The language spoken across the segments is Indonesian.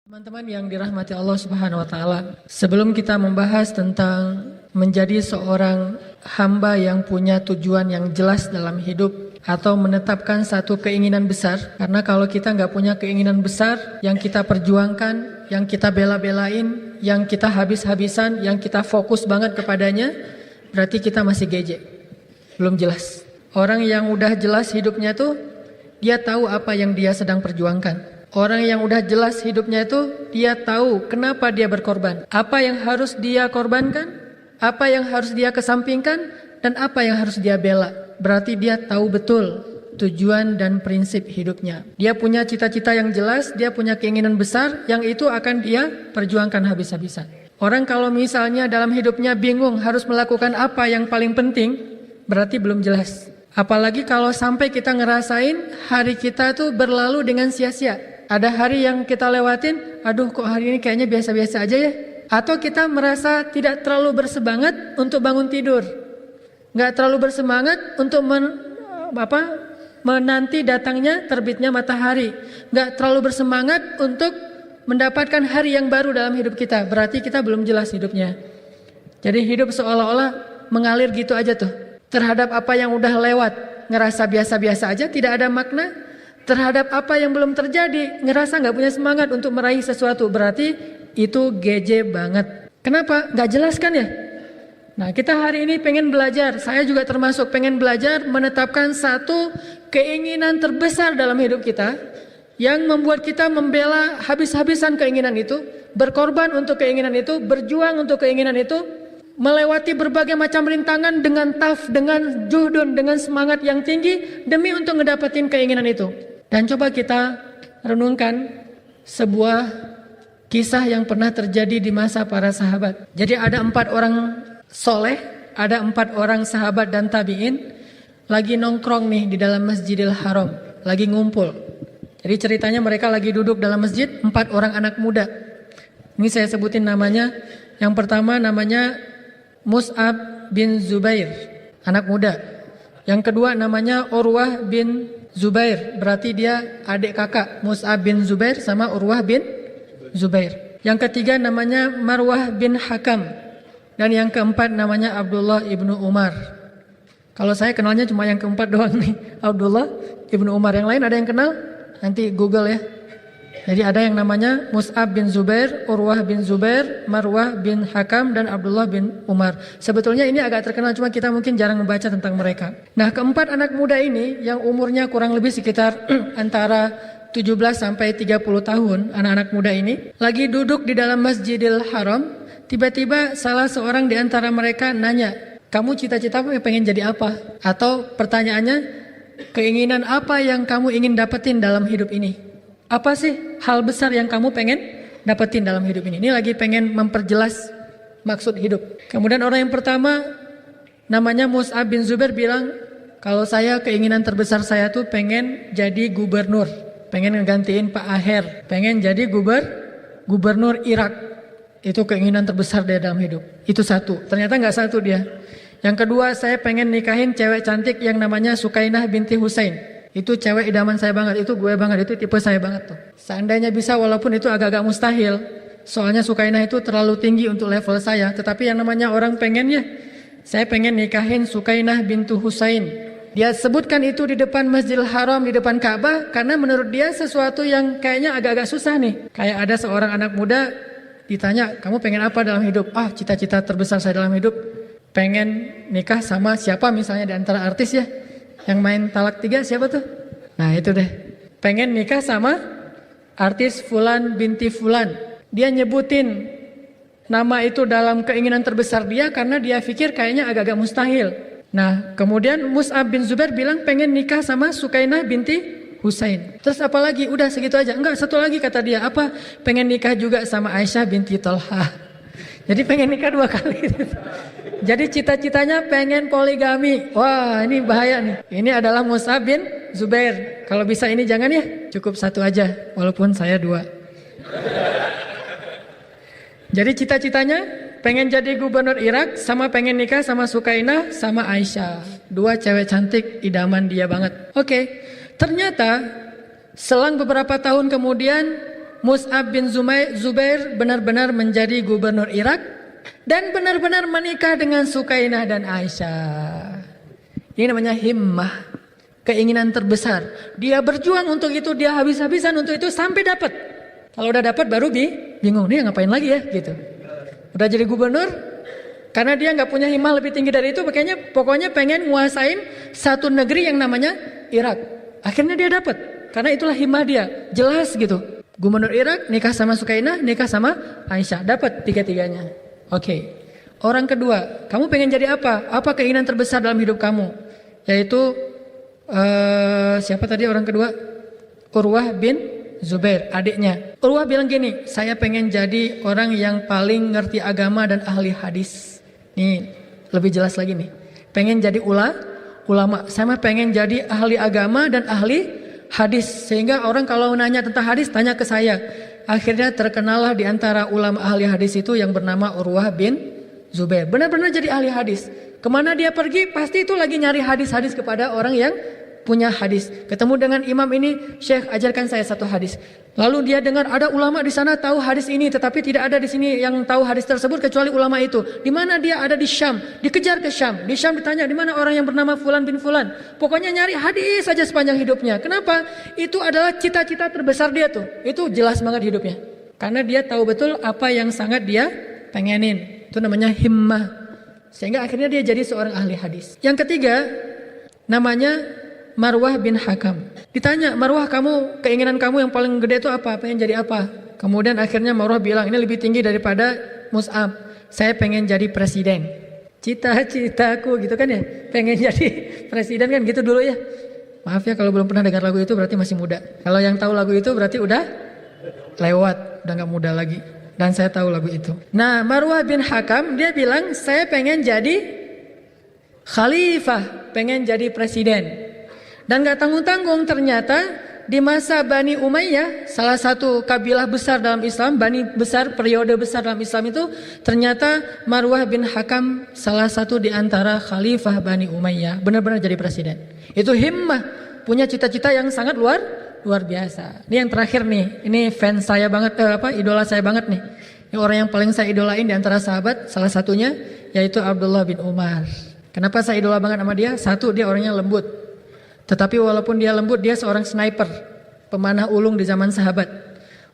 Teman-teman yang dirahmati Allah Subhanahu wa taala, sebelum kita membahas tentang menjadi seorang hamba yang punya tujuan yang jelas dalam hidup atau menetapkan satu keinginan besar, karena kalau kita nggak punya keinginan besar yang kita perjuangkan, yang kita bela-belain, yang kita habis-habisan, yang kita fokus banget kepadanya, berarti kita masih geje, belum jelas. Orang yang udah jelas hidupnya tuh, dia tahu apa yang dia sedang perjuangkan. Orang yang udah jelas hidupnya itu, dia tahu kenapa dia berkorban. Apa yang harus dia korbankan, apa yang harus dia kesampingkan, dan apa yang harus dia bela. Berarti dia tahu betul tujuan dan prinsip hidupnya. Dia punya cita-cita yang jelas, dia punya keinginan besar, yang itu akan dia perjuangkan habis-habisan. Orang kalau misalnya dalam hidupnya bingung harus melakukan apa yang paling penting, berarti belum jelas. Apalagi kalau sampai kita ngerasain hari kita tuh berlalu dengan sia-sia. Ada hari yang kita lewatin, aduh kok hari ini kayaknya biasa-biasa aja ya. Atau kita merasa tidak terlalu bersemangat untuk bangun tidur. Gak terlalu bersemangat untuk menanti datangnya terbitnya matahari. Gak terlalu bersemangat untuk mendapatkan hari yang baru dalam hidup kita. Berarti kita belum jelas hidupnya. Jadi hidup seolah-olah mengalir gitu aja tuh. Terhadap apa yang udah lewat, ngerasa biasa-biasa aja, tidak ada makna. Terhadap apa yang belum terjadi, ngerasa gak punya semangat untuk meraih sesuatu. Berarti itu geje banget. Kenapa? Gak jelas kan ya? Nah, kita hari ini pengen belajar. Saya juga termasuk pengen belajar menetapkan satu keinginan terbesar dalam hidup kita, yang membuat kita membela habis-habisan keinginan itu, berkorban untuk keinginan itu, berjuang untuk keinginan itu, melewati berbagai macam rintangan dengan dengan juhdun, dengan semangat yang tinggi demi untuk ngedapetin keinginan itu. Dan coba kita renungkan sebuah kisah yang pernah terjadi di masa para sahabat. Jadi ada 4 orang soleh, ada 4 orang sahabat dan tabi'in lagi nongkrong nih di dalam Masjidil Haram, lagi ngumpul. Jadi ceritanya mereka lagi duduk dalam masjid, 4 orang anak muda. Ini saya sebutin namanya. Yang pertama namanya Mus'ab bin Zubair, anak muda. Yang kedua namanya Urwah bin Zubair, berarti dia adik kakak Mus'ab bin Zubair sama Urwah bin Zubair. Yang ketiga namanya Marwah bin Hakam. Dan yang keempat namanya Abdullah ibnu Umar. Kalau saya kenalnya cuma yang keempat doang nih, Abdullah ibnu Umar. Yang lain ada yang kenal? Nanti Google ya. Jadi ada yang namanya Mus'ab bin Zubair, Urwah bin Zubair, Marwah bin Hakam, dan Abdullah bin Umar. Sebetulnya ini agak terkenal, cuma kita mungkin jarang membaca tentang mereka. Nah, keempat anak muda ini yang umurnya kurang lebih sekitar antara 17 sampai 30 tahun, anak-anak muda ini lagi duduk di dalam Masjidil Haram. Tiba-tiba salah seorang di antara mereka nanya, kamu cita-cita pengen jadi apa? Atau pertanyaannya, keinginan apa yang kamu ingin dapetin dalam hidup ini? Apa sih hal besar yang kamu pengen dapetin dalam hidup ini? Ini lagi pengen memperjelas maksud hidup. Kemudian orang yang pertama namanya Mus'ab bin Zubair bilang, kalau saya keinginan terbesar saya tuh pengen jadi gubernur, pengen ngegantiin Pak Aher, pengen jadi gubernur Irak. Itu keinginan terbesar dia dalam hidup. Itu satu. Ternyata nggak satu dia. Yang kedua, saya pengen nikahin cewek cantik yang namanya Sukainah binti Husain. Itu cewek idaman saya banget, itu gue banget, itu tipe saya banget tuh. Seandainya bisa, walaupun itu agak-agak mustahil, soalnya Sukainah itu terlalu tinggi untuk level saya. Tetapi yang namanya orang pengennya, saya pengen nikahin Sukainah bintu Husain. Dia sebutkan itu di depan Masjidil Haram, di depan Ka'bah, karena menurut dia sesuatu yang kayaknya agak-agak susah nih. Kayak ada seorang anak muda ditanya, kamu pengen apa dalam hidup? Cita-cita terbesar saya dalam hidup pengen nikah sama siapa misalnya di antara artis ya. Yang main Talak 3 siapa tuh? Nah itu deh. Pengen nikah sama artis Fulan binti Fulan. Dia nyebutin nama itu dalam keinginan terbesar dia karena dia pikir kayaknya agak-agak mustahil. Nah kemudian Mus'ab bin Zubair bilang pengen nikah sama Sukainah binti Husain. Terus apa lagi? Udah segitu aja? Enggak, satu lagi kata dia. Apa? Pengen nikah juga sama Aisyah binti Tolha. Jadi pengen nikah 2 kali. Jadi cita-citanya pengen poligami. Wah ini bahaya nih. Ini adalah Mus'ab bin Zubair. Kalau bisa ini jangan ya. Cukup 1 aja. Walaupun saya 2. Jadi cita-citanya pengen jadi gubernur Irak, sama pengen nikah sama Sukainah sama Aisyah. 2 cewek cantik idaman dia banget. Oke. Ternyata selang beberapa tahun kemudian Mus'ab bin Zubair benar-benar menjadi gubernur Irak dan benar-benar menikah dengan Sukainah dan Aisyah. Ini namanya himmah, keinginan terbesar. Dia berjuang untuk itu, dia habis-habisan untuk itu sampai dapat. Kalau udah dapat baru bingung, nih ngapain lagi ya gitu. Udah jadi gubernur, karena dia nggak punya himmah lebih tinggi dari itu, pokoknya pengen nguasain satu negeri yang namanya Irak. Akhirnya dia dapat, karena itulah himmah dia, jelas gitu. Gubernur Irak nikah sama Sukainah, nikah sama Aisyah, dapat tiga-tiganya. Oke. Orang kedua, kamu pengen jadi apa? Apa keinginan terbesar dalam hidup kamu? Yaitu siapa tadi orang kedua? Urwah bin Zubair, adiknya. Urwah bilang gini, saya pengen jadi orang yang paling ngerti agama dan ahli hadis. Nih, lebih jelas lagi nih. Pengen jadi ulama. Saya pengen jadi ahli agama dan ahli hadis, sehingga orang kalau nanya tentang hadis tanya ke saya. Akhirnya terkenallah di antara ulama ahli hadis itu yang bernama Urwah bin Zubair. Benar-benar jadi ahli hadis. Kemana dia pergi pasti itu lagi nyari hadis-hadis kepada orang yang punya hadis. Ketemu dengan imam ini, Syekh ajarkan saya satu hadis. Lalu dia dengar ada ulama di sana tahu hadis ini, tetapi tidak ada di sini yang tahu hadis tersebut kecuali ulama itu. Di mana dia? Ada di Syam. Dikejar ke Syam. Di Syam ditanya di mana orang yang bernama Fulan bin Fulan. Pokoknya nyari hadis saja sepanjang hidupnya. Kenapa? Itu adalah cita-cita terbesar dia tuh. Itu jelas banget hidupnya. Karena dia tahu betul apa yang sangat dia pengenin. Itu namanya himmah. Sehingga akhirnya dia jadi seorang ahli hadis. Yang ketiga, namanya Marwah bin Hakam. Ditanya, Marwah, kamu keinginan kamu yang paling gede itu apa? Pengen jadi apa? Kemudian akhirnya Marwah bilang, ini lebih tinggi daripada Mus'ab. Saya pengen jadi presiden. Cita-citaku gitu kan ya. Pengen jadi presiden kan gitu dulu ya. Maaf ya kalau belum pernah dengar lagu itu berarti masih muda. Kalau yang tahu lagu itu berarti udah lewat, udah gak muda lagi. Dan saya tahu lagu itu. Nah, Marwah bin Hakam dia bilang, saya pengen jadi khalifah, pengen jadi presiden. Dan gak tanggung-tanggung ternyata di masa Bani Umayyah, salah satu kabilah besar dalam Islam, Bani besar, periode besar dalam Islam itu, ternyata Marwah bin Hakam salah satu di antara khalifah Bani Umayyah, benar-benar jadi presiden. Itu himmah, punya cita-cita yang sangat luar biasa. Ini yang terakhir nih, ini fans saya banget, idola saya banget nih. Ini orang yang paling saya idolain di antara sahabat, salah satunya yaitu Abdullah bin Umar. Kenapa saya idola banget sama dia? Satu, dia orangnya lembut. Tetapi walaupun dia lembut, dia seorang sniper, pemanah ulung di zaman sahabat.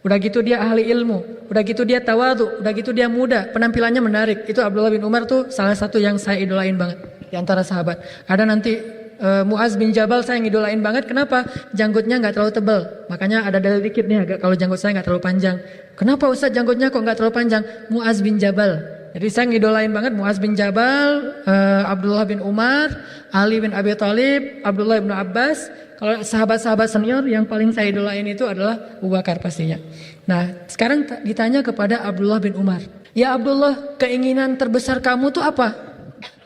Udah gitu dia ahli ilmu, udah gitu dia tawadhu, udah gitu dia muda, penampilannya menarik. Itu Abdullah bin Umar tuh salah satu yang saya idolain banget di antara sahabat. Ada nanti Muaz bin Jabal saya ngidolain banget. Kenapa? Janggutnya nggak terlalu tebal. Makanya ada dalil dikit nih, agak kalau janggut saya nggak terlalu panjang. Kenapa Ustaz janggutnya kok nggak terlalu panjang? Muaz bin Jabal. Jadi saya ngidolain banget Muaz bin Jabal, Abdullah bin Umar, Ali bin Abi Thalib, Abdullah bin Abbas. Kalau sahabat-sahabat senior yang paling saya idolain itu adalah Abu Bakar pastinya. Nah, sekarang ditanya kepada Abdullah bin Umar. Ya Abdullah, keinginan terbesar kamu tuh apa?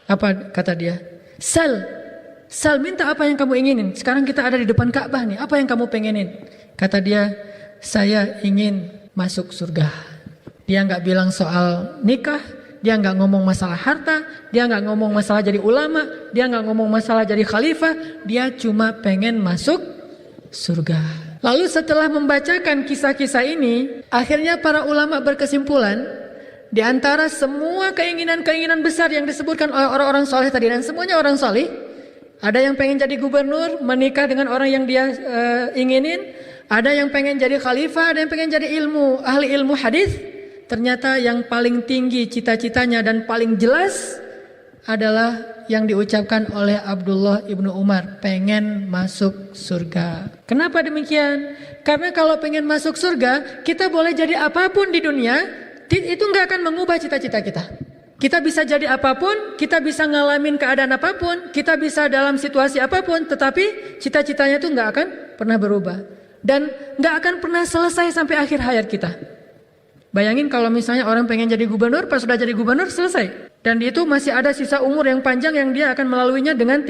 Apa kata dia? Sal, minta apa yang kamu inginin. Sekarang kita ada di depan Ka'bah nih. Apa yang kamu pengenin? Kata dia, saya ingin masuk surga. Dia nggak bilang soal nikah, dia nggak ngomong masalah harta, dia nggak ngomong masalah jadi ulama, dia nggak ngomong masalah jadi khalifah, dia cuma pengen masuk surga. Lalu setelah membacakan kisah-kisah ini, akhirnya para ulama berkesimpulan, di antara semua keinginan-keinginan besar yang disebutkan oleh orang-orang soleh tadi, dan semuanya orang soleh, ada yang pengen jadi gubernur, menikah dengan orang yang dia inginin, ada yang pengen jadi khalifah, ada yang pengen jadi ahli ilmu hadis. Ternyata yang paling tinggi cita-citanya dan paling jelas adalah yang diucapkan oleh Abdullah ibnu Umar, pengen masuk surga. Kenapa demikian? Karena kalau pengen masuk surga, kita boleh jadi apapun di dunia, itu nggak akan mengubah cita-cita kita. Kita bisa jadi apapun, kita bisa ngalamin keadaan apapun, kita bisa dalam situasi apapun, tetapi cita-citanya itu nggak akan pernah berubah dan nggak akan pernah selesai sampai akhir hayat kita. Bayangin kalau misalnya orang pengen jadi gubernur, pas sudah jadi gubernur selesai. Dan itu masih ada sisa umur yang panjang yang dia akan melaluinya dengan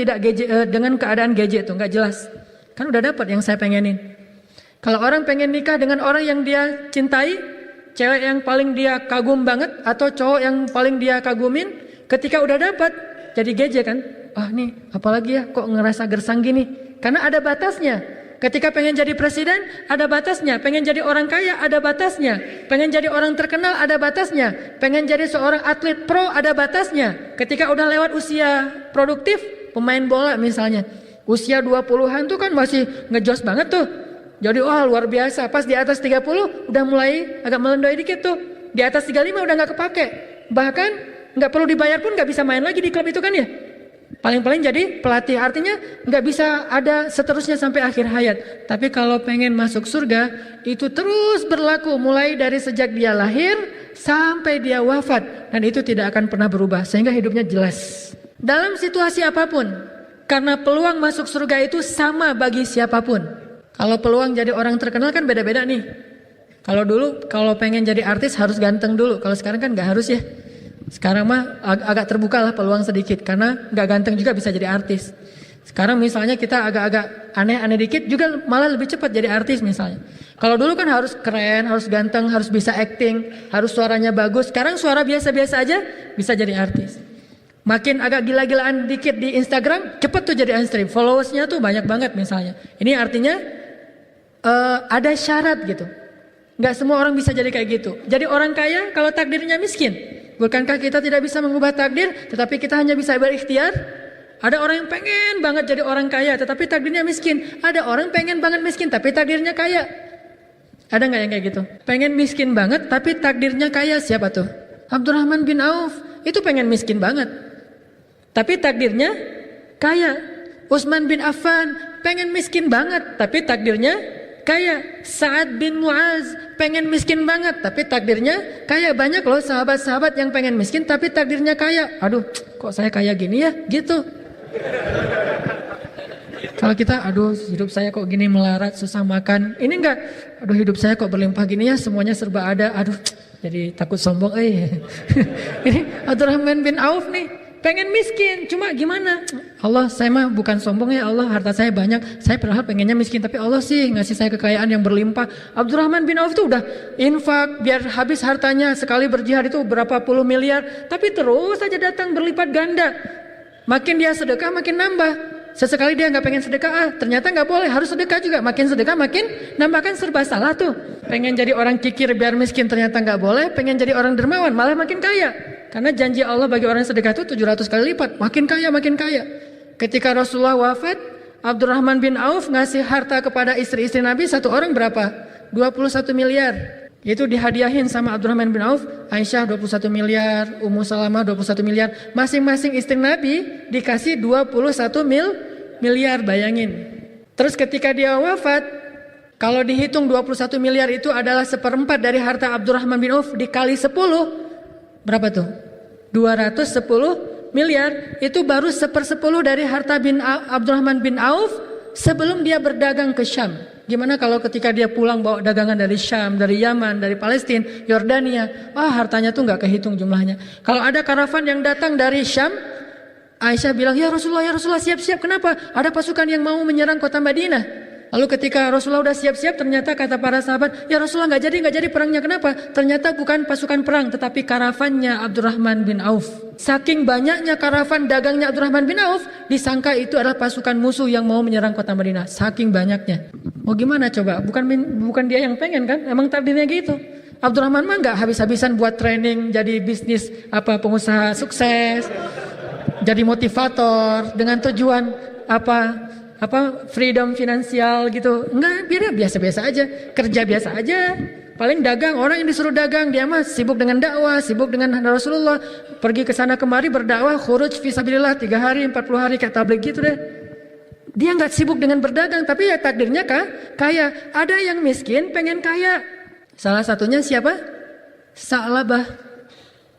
dengan keadaan gadget itu, nggak jelas. Kan udah dapat yang saya pengenin. Kalau orang pengen nikah dengan orang yang dia cintai, cewek yang paling dia kagum banget atau cowok yang paling dia kagumin, ketika udah dapat jadi gadget kan, nih apalagi ya kok ngerasa gersang gini? Karena ada batasnya. Ketika pengen jadi presiden, ada batasnya. Pengen jadi orang kaya, ada batasnya. Pengen jadi orang terkenal, ada batasnya. Pengen jadi seorang atlet pro, ada batasnya. Ketika udah lewat usia produktif, pemain bola misalnya, usia 20-an tuh kan masih ngejos banget tuh. Jadi luar biasa. Pas di atas 30 udah mulai agak melendoi dikit tuh. Di atas 35 udah gak kepake. Bahkan gak perlu dibayar pun gak bisa main lagi di klub itu kan ya. Paling-paling jadi pelatih, artinya nggak bisa ada seterusnya sampai akhir hayat. Tapi kalau pengen masuk surga, itu terus berlaku mulai dari sejak dia lahir sampai dia wafat. Dan itu tidak akan pernah berubah, sehingga hidupnya jelas. Dalam situasi apapun, karena peluang masuk surga itu sama bagi siapapun. Kalau peluang jadi orang terkenal kan beda-beda nih. Kalau dulu, kalau pengen jadi artis harus ganteng dulu. Kalau sekarang kan nggak harus ya. Sekarang mah agak terbuka lah peluang sedikit, karena nggak ganteng juga bisa jadi artis. Sekarang misalnya kita agak-agak aneh-aneh dikit juga malah lebih cepat jadi artis misalnya. Kalau dulu kan harus keren, harus ganteng, harus bisa acting, harus suaranya bagus. Sekarang suara biasa-biasa aja bisa jadi artis. Makin agak gila-gilaan dikit di Instagram, cepet tuh jadi unstream. Followersnya tuh banyak banget misalnya. Ini artinya ada syarat gitu. Nggak semua orang bisa jadi kayak gitu. Jadi orang kaya kalau takdirnya miskin. Bukankah kita tidak bisa mengubah takdir, tetapi kita hanya bisa berikhtiar? Ada orang yang pengen banget jadi orang kaya, tetapi takdirnya miskin. Ada orang pengen banget miskin, tapi takdirnya kaya. Ada nggak yang kayak gitu? Pengen miskin banget, tapi takdirnya kaya. Siapa tuh? Abdurrahman bin Auf. Itu pengen miskin banget, tapi takdirnya kaya. Utsman bin Affan pengen miskin banget, tapi takdirnya kaya. Sa'ad bin Mu'az pengen miskin banget, tapi takdirnya kaya. Banyak loh sahabat-sahabat yang pengen miskin, tapi takdirnya kaya. Aduh, kok saya kaya gini ya? Gitu. Kalau kita, aduh hidup saya kok gini melarat, susah makan. Ini enggak, aduh hidup saya kok berlimpah gini ya, semuanya serba ada. Aduh, jadi takut sombong. Ini Abdurrahman bin Auf nih. Pengen miskin, cuma gimana? Allah, saya mah bukan sombong ya Allah, harta saya banyak. Saya padahal pengennya miskin, tapi Allah sih ngasih saya kekayaan yang berlimpah. Abdurrahman bin Auf tuh udah infak biar habis hartanya, sekali berjihad itu berapa puluh miliar, tapi terus saja datang berlipat ganda. Makin dia sedekah makin nambah. Sesekali dia nggak pengen sedekah, ternyata nggak boleh, harus sedekah juga. Makin sedekah makin nambah, kan serba salah tuh. Pengen jadi orang kikir biar miskin, ternyata nggak boleh. Pengen jadi orang dermawan malah makin kaya. Karena janji Allah bagi orang sedekah itu 700 kali lipat, makin kaya makin kaya. Ketika Rasulullah wafat, Abdurrahman bin Auf ngasih harta kepada istri-istri Nabi, satu orang berapa? 21 miliar. Itu dihadiahin sama Abdurrahman bin Auf. Aisyah 21 miliar, Ummu Salamah 21 miliar. Masing-masing istri Nabi dikasih 21 miliar, bayangin. Terus ketika dia wafat, kalau dihitung 21 miliar itu adalah 1/4 dari harta Abdurrahman bin Auf, dikali 10, berapa tuh? 210 miliar. Itu baru 1/10 dari harta Abdurrahman bin Auf sebelum dia berdagang ke Syam. Gimana kalau ketika dia pulang bawa dagangan dari Syam, dari Yaman, dari Palestina, Yordania, hartanya tuh nggak kehitung jumlahnya. Kalau ada karavan yang datang dari Syam, Aisyah bilang, ya Rasulullah siap-siap. Kenapa? Ada pasukan yang mau menyerang kota Madinah. Lalu ketika Rasulullah udah siap-siap, ternyata kata para sahabat, ya Rasulullah nggak jadi perangnya. Kenapa? Ternyata bukan pasukan perang, tetapi karavannya Abdurrahman bin Auf. Saking banyaknya karavan dagangnya Abdurrahman bin Auf, disangka itu adalah pasukan musuh yang mau menyerang kota Madinah. Saking banyaknya. Mau gimana coba? Bukan dia yang pengen kan? Emang takdirnya gitu. Abdurrahman mah nggak habis-habisan buat training, jadi bisnis pengusaha sukses, jadi motivator dengan tujuan freedom finansial gitu. Enggak, biar biasa-biasa aja, kerja biasa aja. Paling dagang, orang yang disuruh dagang, dia mah sibuk dengan dakwah, sibuk dengan Rasulullah, pergi ke sana kemari berdakwah, khuruj fisabilillah 3 hari, 40 hari kayak tabligh gitu deh. Dia nggak sibuk dengan berdagang, tapi ya takdirnya kaya. Ada yang miskin pengen kaya. Salah satunya siapa? Sa'labah.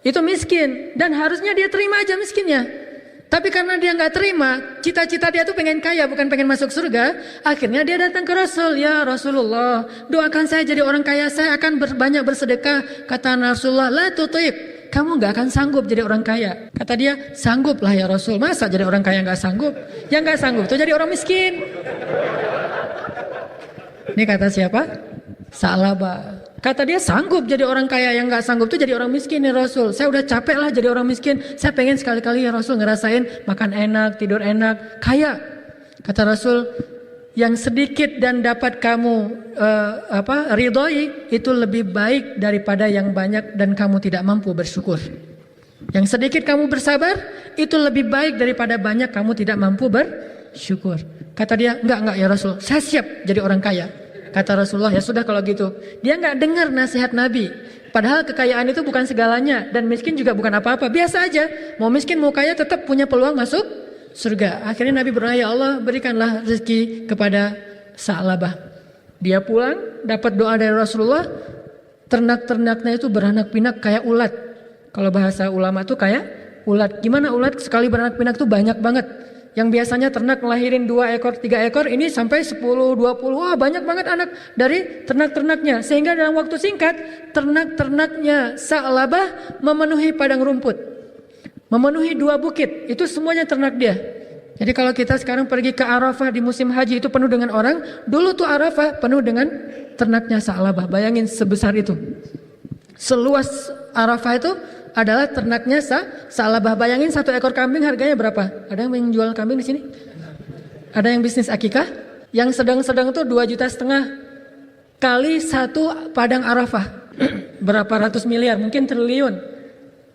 Itu miskin dan harusnya dia terima aja miskinnya. Tapi karena dia nggak terima, cita-cita dia tuh pengen kaya, bukan pengen masuk surga. Akhirnya dia datang ke Rasul, ya Rasulullah, doakan saya jadi orang kaya, saya akan banyak bersedekah. Kata Rasulullah, la tutib, kamu nggak akan sanggup jadi orang kaya. Kata dia, sangguplah ya Rasul. Masa jadi orang kaya nggak sanggup? Yang nggak sanggup tuh jadi orang miskin. Ini kata siapa? Sa'labah. Kata dia, sanggup jadi orang kaya, yang gak sanggup tuh jadi orang miskin ya Rasul. Saya udah capek lah jadi orang miskin. Saya pengen sekali-kali ya Rasul ngerasain makan enak, tidur enak, kaya. Kata Rasul, yang sedikit dan dapat kamu ridhoi itu lebih baik daripada yang banyak dan kamu tidak mampu bersyukur. Yang sedikit kamu bersabar itu lebih baik daripada banyak kamu tidak mampu bersyukur. Kata dia, enggak ya Rasul, saya siap jadi orang kaya. Kata Rasulullah, ya sudah kalau gitu. Dia enggak dengar nasihat Nabi. Padahal kekayaan itu bukan segalanya dan miskin juga bukan apa-apa. Biasa aja, mau miskin mau kaya tetap punya peluang masuk surga. Akhirnya Nabi berdoa, ya Allah berikanlah rezeki kepada Sa'labah. Dia pulang dapat doa dari Rasulullah. Ternak-ternaknya itu beranak pinak kayak ulat. Kalau bahasa ulama tuh kayak ulat. Gimana ulat sekali beranak pinak tuh banyak banget. Yang biasanya ternak ngelahirin 2 ekor 3 ekor, ini sampai 10 20. Wah banyak banget anak dari ternak-ternaknya. Sehingga dalam waktu singkat ternak-ternaknya Sa'labah memenuhi padang rumput. Memenuhi 2 bukit, itu semuanya ternak dia. Jadi kalau kita sekarang pergi ke Arafah di musim haji itu penuh dengan orang. Dulu tuh Arafah penuh dengan ternaknya Sa'labah. Bayangin sebesar itu. Seluas Arafah itu adalah ternaknya Sa'labah. Bayangin 1 ekor kambing harganya berapa? Ada yang menjual kambing di sini? Ada yang bisnis akikah? Yang sedang-sedang tuh 2,5 juta kali 1 padang Arafah. Berapa ratus miliar, mungkin triliun.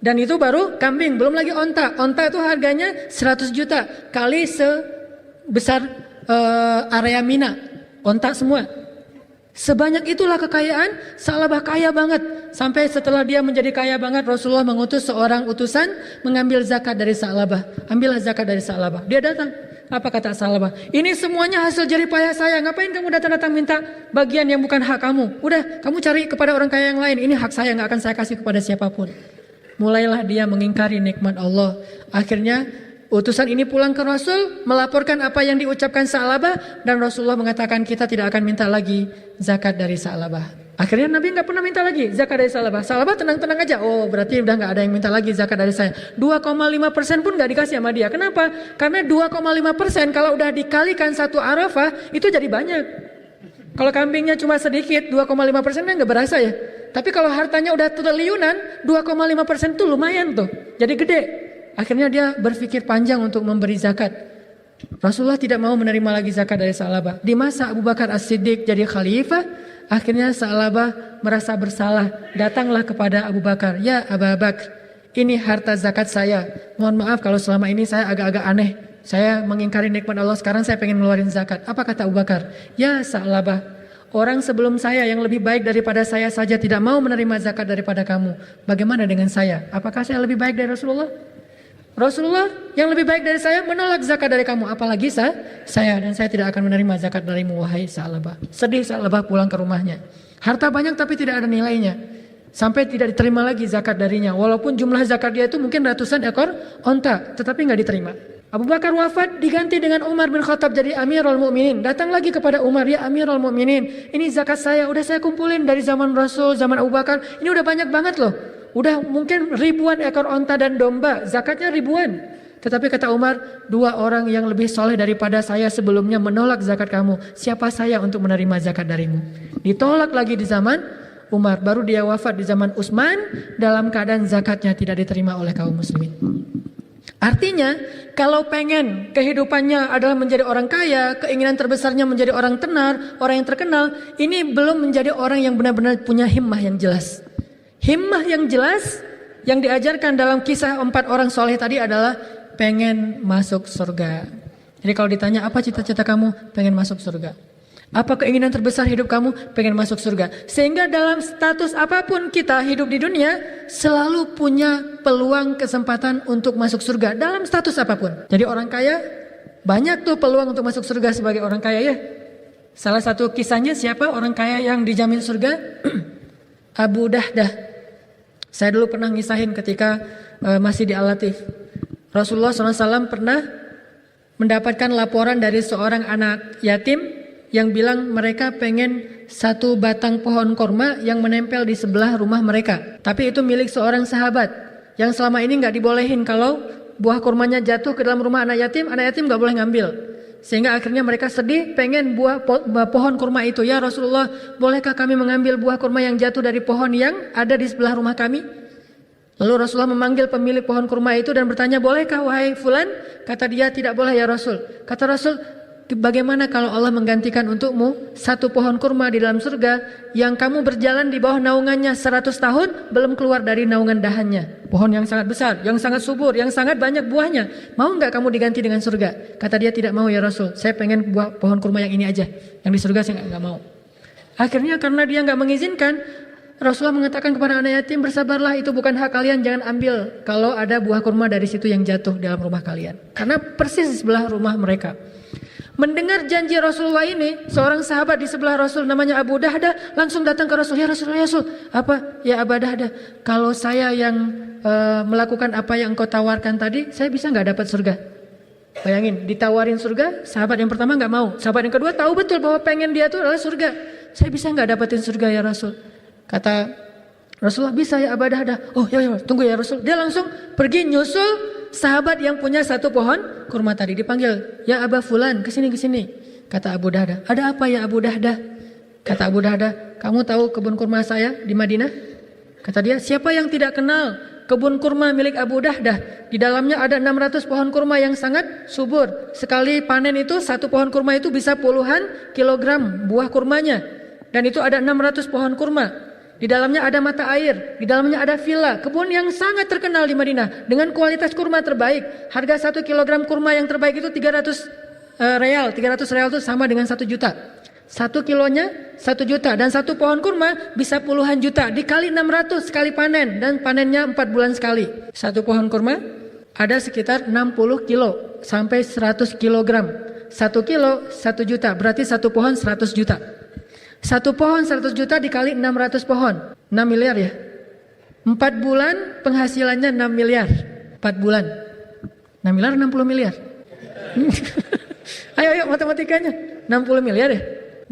Dan itu baru kambing, belum lagi onta. Onta itu harganya 100 juta kali sebesar area Mina. Onta semua. Sebanyak itulah kekayaan Sa'labah, kaya banget. Sampai setelah dia menjadi kaya banget, Rasulullah mengutus seorang utusan mengambil zakat dari Sa'labah. Ambillah zakat dari Sa'labah. Dia datang. Apa kata Sa'labah? Ini semuanya hasil jerih payah saya. Ngapain kamu datang-datang minta bagian yang bukan hak kamu? Udah, kamu cari kepada orang kaya yang lain. Ini hak saya, gak akan saya kasih kepada siapapun. Mulailah dia mengingkari nikmat Allah. Akhirnya utusan ini pulang ke Rasul, melaporkan apa yang diucapkan Sa'labah, dan Rasulullah mengatakan kita tidak akan minta lagi zakat dari Sa'labah. Akhirnya Nabi nggak pernah minta lagi zakat dari Sa'labah. Sa'labah tenang-tenang aja. Oh berarti udah nggak ada yang minta lagi zakat dari saya. 2,5% pun nggak dikasih sama dia. Kenapa? Karena 2,5% kalau udah dikalikan 1 Arafah itu jadi banyak. Kalau kambingnya cuma sedikit, 2,5% kan nggak berasa ya. Tapi kalau hartanya udah triliunan, 2,5% tuh lumayan tuh. Jadi gede. Akhirnya dia berpikir panjang untuk memberi zakat. Rasulullah tidak mau menerima lagi zakat dari Sa'labah. Di masa Abu Bakar As-Siddiq jadi khalifah, akhirnya Sa'labah merasa bersalah. Datanglah kepada Abu Bakar, ya Abu Bakar, ini harta zakat saya. Mohon maaf kalau selama ini saya agak-agak aneh. Saya mengingkari nikmat Allah, sekarang saya pengen ngeluarin zakat. Apa kata Abu Bakar? Ya Sa'labah, orang sebelum saya yang lebih baik daripada saya saja tidak mau menerima zakat daripada kamu. Bagaimana dengan saya? Apakah saya lebih baik dari Rasulullah? Rasulullah yang lebih baik dari saya menolak zakat dari kamu. Apalagi saya, dan saya tidak akan menerima zakat darimu wahai Sa'labah. Sedih Sa'labah pulang ke rumahnya. Harta banyak tapi tidak ada nilainya. Sampai tidak diterima lagi zakat darinya. Walaupun jumlah zakat dia itu mungkin ratusan ekor onta, tetapi nggak diterima. Abu Bakar wafat, diganti dengan Umar bin Khattab jadi Amirul Mukminin. Datang lagi kepada Umar, ya Amirul Mukminin, ini zakat saya udah saya kumpulin dari zaman Rasul, zaman Abu Bakar. Ini udah banyak banget loh. Udah mungkin ribuan ekor onta dan domba, zakatnya ribuan. Tetapi kata Umar, 2 orang yang lebih soleh daripada saya sebelumnya menolak zakat kamu. Siapa saya untuk menerima zakat darimu? Ditolak lagi di zaman Umar. Baru dia wafat di zaman Utsman dalam keadaan zakatnya tidak diterima oleh kaum muslimin. Artinya kalau pengen kehidupannya adalah menjadi orang kaya, keinginan terbesarnya menjadi orang tenar, orang yang terkenal, ini belum menjadi orang yang benar-benar punya himmah yang jelas. Himmah yang jelas yang diajarkan dalam kisah 4 orang soleh tadi adalah pengen masuk surga. Jadi kalau ditanya apa cita-cita kamu? Pengen masuk surga. Apa keinginan terbesar hidup kamu? Pengen masuk surga. Sehingga dalam status apapun kita hidup di dunia selalu punya peluang kesempatan untuk masuk surga dalam status apapun. Jadi orang kaya banyak tuh peluang untuk masuk surga sebagai orang kaya ya. Salah satu kisahnya siapa orang kaya yang dijamin surga? Abu Dahdah. Saya dulu pernah ngisahin ketika masih di Al-Latif. Rasulullah SAW pernah mendapatkan laporan dari seorang anak yatim yang bilang mereka pengen 1 batang pohon korma yang menempel di sebelah rumah mereka. Tapi itu milik seorang sahabat yang selama ini gak dibolehin kalau buah kurmanya jatuh ke dalam rumah anak yatim gak boleh ngambil. Sehingga akhirnya mereka sedih pengen pohon kurma itu. Ya Rasulullah, bolehkah kami mengambil buah kurma yang jatuh dari pohon yang ada di sebelah rumah kami? Lalu Rasulullah memanggil pemilik pohon kurma itu dan bertanya, bolehkah wahai fulan? Kata dia, tidak boleh ya Rasul. Kata Rasul, bagaimana kalau Allah menggantikan untukmu satu pohon kurma di dalam surga yang kamu berjalan di bawah naungannya 100 tahun belum keluar dari naungan dahannya. Pohon yang sangat besar, yang sangat subur, yang sangat banyak buahnya. Mau nggak kamu diganti dengan surga? Kata dia, tidak mau ya Rasul. Saya pengen buah pohon kurma yang ini aja. Yang di surga saya nggak mau. Akhirnya karena dia nggak mengizinkan, Rasulullah mengatakan kepada anak yatim, bersabarlah, itu bukan hak kalian, jangan ambil kalau ada buah kurma dari situ yang jatuh dalam rumah kalian. Karena persis di sebelah rumah mereka. Mendengar janji Rasulullah ini, seorang sahabat di sebelah Rasul namanya Abu Dahdah langsung datang ke Rasul. Ya Rasul, ya Rasul. Apa? Ya Abu Dahdah, kalau saya yang melakukan apa yang engkau tawarkan tadi, saya bisa nggak dapat surga? Bayangin, ditawarin surga, sahabat yang pertama nggak mau. Sahabat yang kedua tahu betul bahwa pengen dia itu adalah surga. Saya bisa nggak dapetin surga ya Rasul? Kata Rasulullah, bisa ya Abu Dahdah. Oh ya, tunggu ya Rasul. Dia langsung pergi nyusul sahabat yang punya satu pohon kurma tadi. Dipanggil, ya Aba Fulan, kesini. Kata Abu Dahdah, ada apa ya Abu Dahdah? Kata Abu Dahdah, kamu tahu kebun kurma saya di Madinah? Kata dia, siapa yang tidak kenal kebun kurma milik Abu Dahdah? Di dalamnya ada 600 pohon kurma yang sangat subur. Sekali panen itu, satu pohon kurma itu bisa puluhan kilogram buah kurmanya. Dan itu ada 600 pohon kurma. Di dalamnya ada mata air, di dalamnya ada villa, kebun yang sangat terkenal di Madinah dengan kualitas kurma terbaik. Harga 1 kilogram kurma yang terbaik itu 300 real. 300 real itu sama dengan 1 juta. 1 kilonya 1 juta dan satu pohon kurma bisa puluhan juta. Dikali 600 sekali panen dan panennya 4 bulan sekali. Satu pohon kurma ada sekitar 60 kilo sampai 100 kilogram. 1 kilo 1 juta, berarti satu pohon 100 juta. Satu pohon 100 juta dikali 600 pohon, 6 miliar ya. 4 bulan penghasilannya 6 miliar. 4 bulan 6 miliar 60 miliar. Ayo matematikanya 60 miliar ya.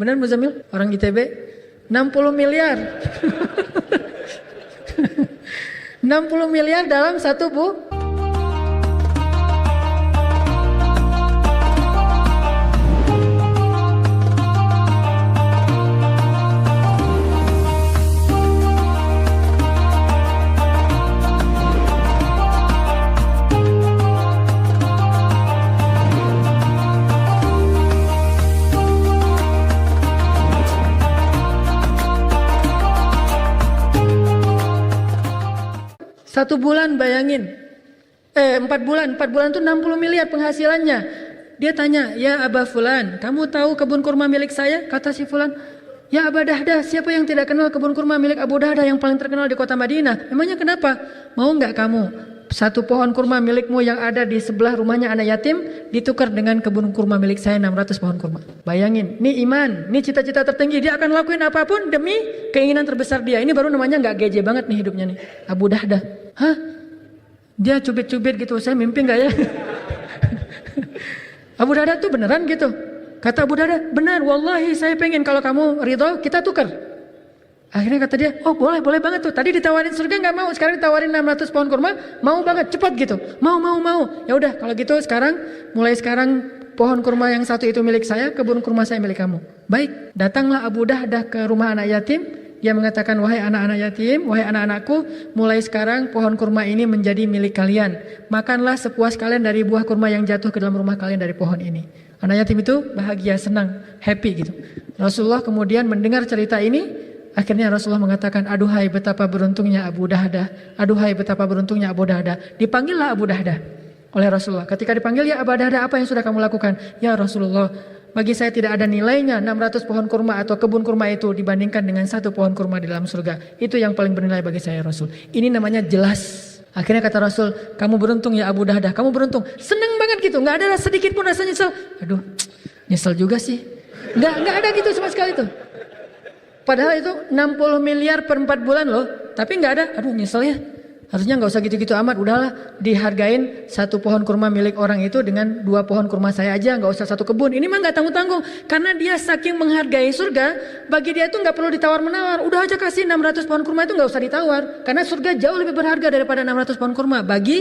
Benar Muzamil? Orang ITB 60 miliar. 60 miliar dalam satu bu. Satu bulan bayangin, 4 bulan itu 60 miliar penghasilannya. Dia tanya, ya Aba Fulan, kamu tahu kebun kurma milik saya? Kata si Fulan, ya Abu Dahdah, siapa yang tidak kenal kebun kurma milik Abu Dahdah yang paling terkenal di kota Madinah? Memangnya kenapa? Mau nggak kamu satu pohon kurma milikmu yang ada di sebelah rumahnya anak yatim ditukar dengan kebun kurma milik saya 600 pohon kurma. Bayangin, ini iman, ini cita-cita tertinggi. Dia akan lakuin apapun demi keinginan terbesar dia. Ini baru namanya nggak geje banget nih hidupnya nih. Abu Dahdah, hah? Dia cubit-cubit gitu, saya mimpi nggak ya? Abu Dahdah tuh beneran gitu. Kata Abu Dahdah, benar, wallahi saya pengen kalau kamu ridho kita tukar. Akhirnya kata dia, oh boleh banget tuh. Tadi ditawarin surga nggak mau, sekarang ditawarin 600 pohon kurma, mau banget, cepat gitu. Mau. Ya udah kalau gitu mulai sekarang pohon kurma yang satu itu milik saya, kebun kurma saya milik kamu. Baik, datanglah Abu Dahdah ke rumah anak yatim. Dia mengatakan, wahai anak-anak yatim, wahai anak-anakku, mulai sekarang pohon kurma ini menjadi milik kalian. Makanlah sepuas kalian dari buah kurma yang jatuh ke dalam rumah kalian dari pohon ini. Anak yatim itu bahagia, senang, happy gitu. Rasulullah kemudian mendengar cerita ini, akhirnya Rasulullah mengatakan, aduhai betapa beruntungnya Abu Dahdah, aduhai betapa beruntungnya Abu Dahdah. Dipanggillah Abu Dahdah oleh Rasulullah. Ketika dipanggil, ya Abu Dahdah, apa yang sudah kamu lakukan? Ya Rasulullah, bagi saya tidak ada nilainya 600 pohon kurma atau kebun kurma itu dibandingkan dengan satu pohon kurma di dalam surga. Itu yang paling bernilai bagi saya Rasul. Ini namanya jelas. Akhirnya kata Rasul, kamu beruntung ya Abu Dahdah, kamu beruntung. Seneng banget gitu, gak ada sedikit pun rasa nyesel. Aduh, nyesel juga sih. Gak ada gitu sama sekali tuh. Padahal itu 60 miliar per 4 bulan loh. Tapi gak ada, aduh nyesel ya. Harusnya gak usah gitu-gitu amat. Udahlah dihargain satu pohon kurma milik orang itu dengan 2 pohon kurma saya aja. Gak usah satu kebun. Ini mah gak tanggung-tanggung. Karena dia saking menghargai surga. Bagi dia itu gak perlu ditawar-menawar. Udah aja kasih 600 pohon kurma itu gak usah ditawar. Karena surga jauh lebih berharga daripada 600 pohon kurma. Bagi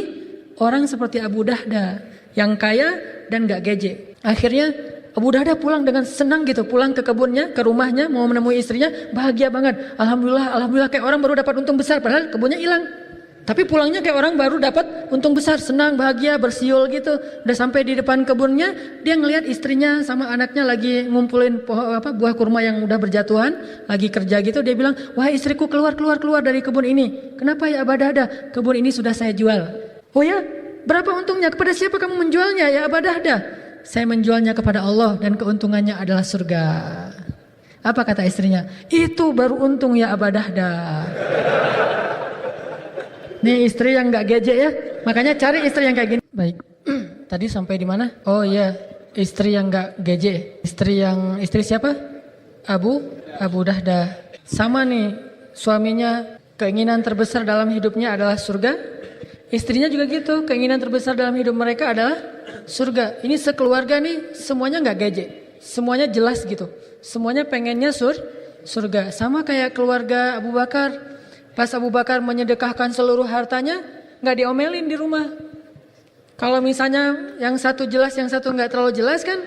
orang seperti Abu Dahdah. Yang kaya dan gak geje. Akhirnya Abu Dahdah pulang dengan senang gitu. Pulang ke kebunnya, ke rumahnya. Mau menemui istrinya. Bahagia banget. Alhamdulillah kayak orang baru dapat untung besar. Padahal kebunnya hilang. Tapi pulangnya kayak orang baru dapat untung besar, senang, bahagia, bersiul gitu. Udah sampai di depan kebunnya, dia ngelihat istrinya sama anaknya lagi ngumpulin buah kurma yang udah berjatuhan, lagi kerja gitu. Dia bilang, wah istriku keluar dari kebun ini. Kenapa ya Aba Dahdah? Kebun ini sudah saya jual. Oh ya, berapa untungnya? Kepada siapa kamu menjualnya ya Aba Dahdah? Saya menjualnya kepada Allah dan keuntungannya adalah surga. Apa kata istrinya? Itu baru untung ya Aba Dahdah. Nih istri yang gak geje ya, makanya cari istri yang kayak gini. Baik, tadi sampai di mana? Oh iya, istri yang gak geje. Istri siapa? Abu Dahdah. Sama nih, suaminya keinginan terbesar dalam hidupnya adalah surga. Istrinya juga gitu, keinginan terbesar dalam hidup mereka adalah surga. Ini sekeluarga nih, semuanya gak geje. Semuanya jelas gitu. Semuanya pengennya surga. Sama kayak keluarga Abu Bakar. Pas Abu Bakar menyedekahkan seluruh hartanya, gak diomelin di rumah. Kalau misalnya yang satu jelas, yang satu gak terlalu jelas kan,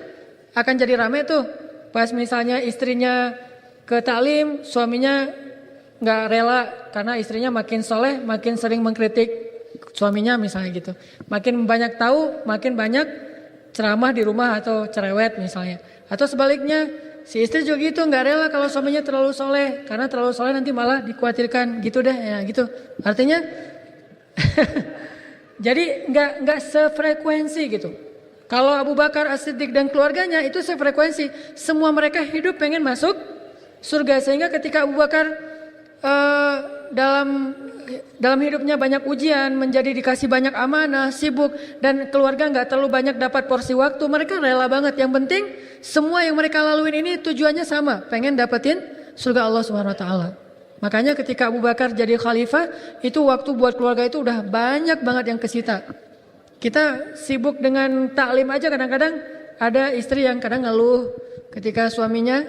akan jadi rame tuh. Pas misalnya istrinya ke taklim, suaminya gak rela karena istrinya makin soleh, makin sering mengkritik suaminya misalnya gitu. Makin banyak tahu, makin banyak ceramah di rumah atau cerewet misalnya. Atau sebaliknya, si istri juga gitu, nggak rela kalau suaminya terlalu soleh, karena terlalu soleh nanti malah dikhawatirkan, gitu deh, ya gitu. Artinya, jadi nggak sefrekuensi gitu. Kalau Abu Bakar As-Siddiq dan keluarganya itu sefrekuensi, semua mereka hidup pengen masuk surga, sehingga ketika Abu Bakar dalam hidupnya banyak ujian, menjadi dikasih banyak amanah, sibuk, dan keluarga nggak terlalu banyak dapat porsi waktu, mereka rela banget. Yang penting semua yang mereka laluin ini tujuannya sama, pengen dapetin surga Allah Subhanahu Wa Taala. Makanya ketika Abu Bakar jadi khalifah, itu waktu buat keluarga itu udah banyak banget yang kesita. Kita sibuk dengan taklim aja, kadang-kadang ada istri yang kadang ngeluh ketika suaminya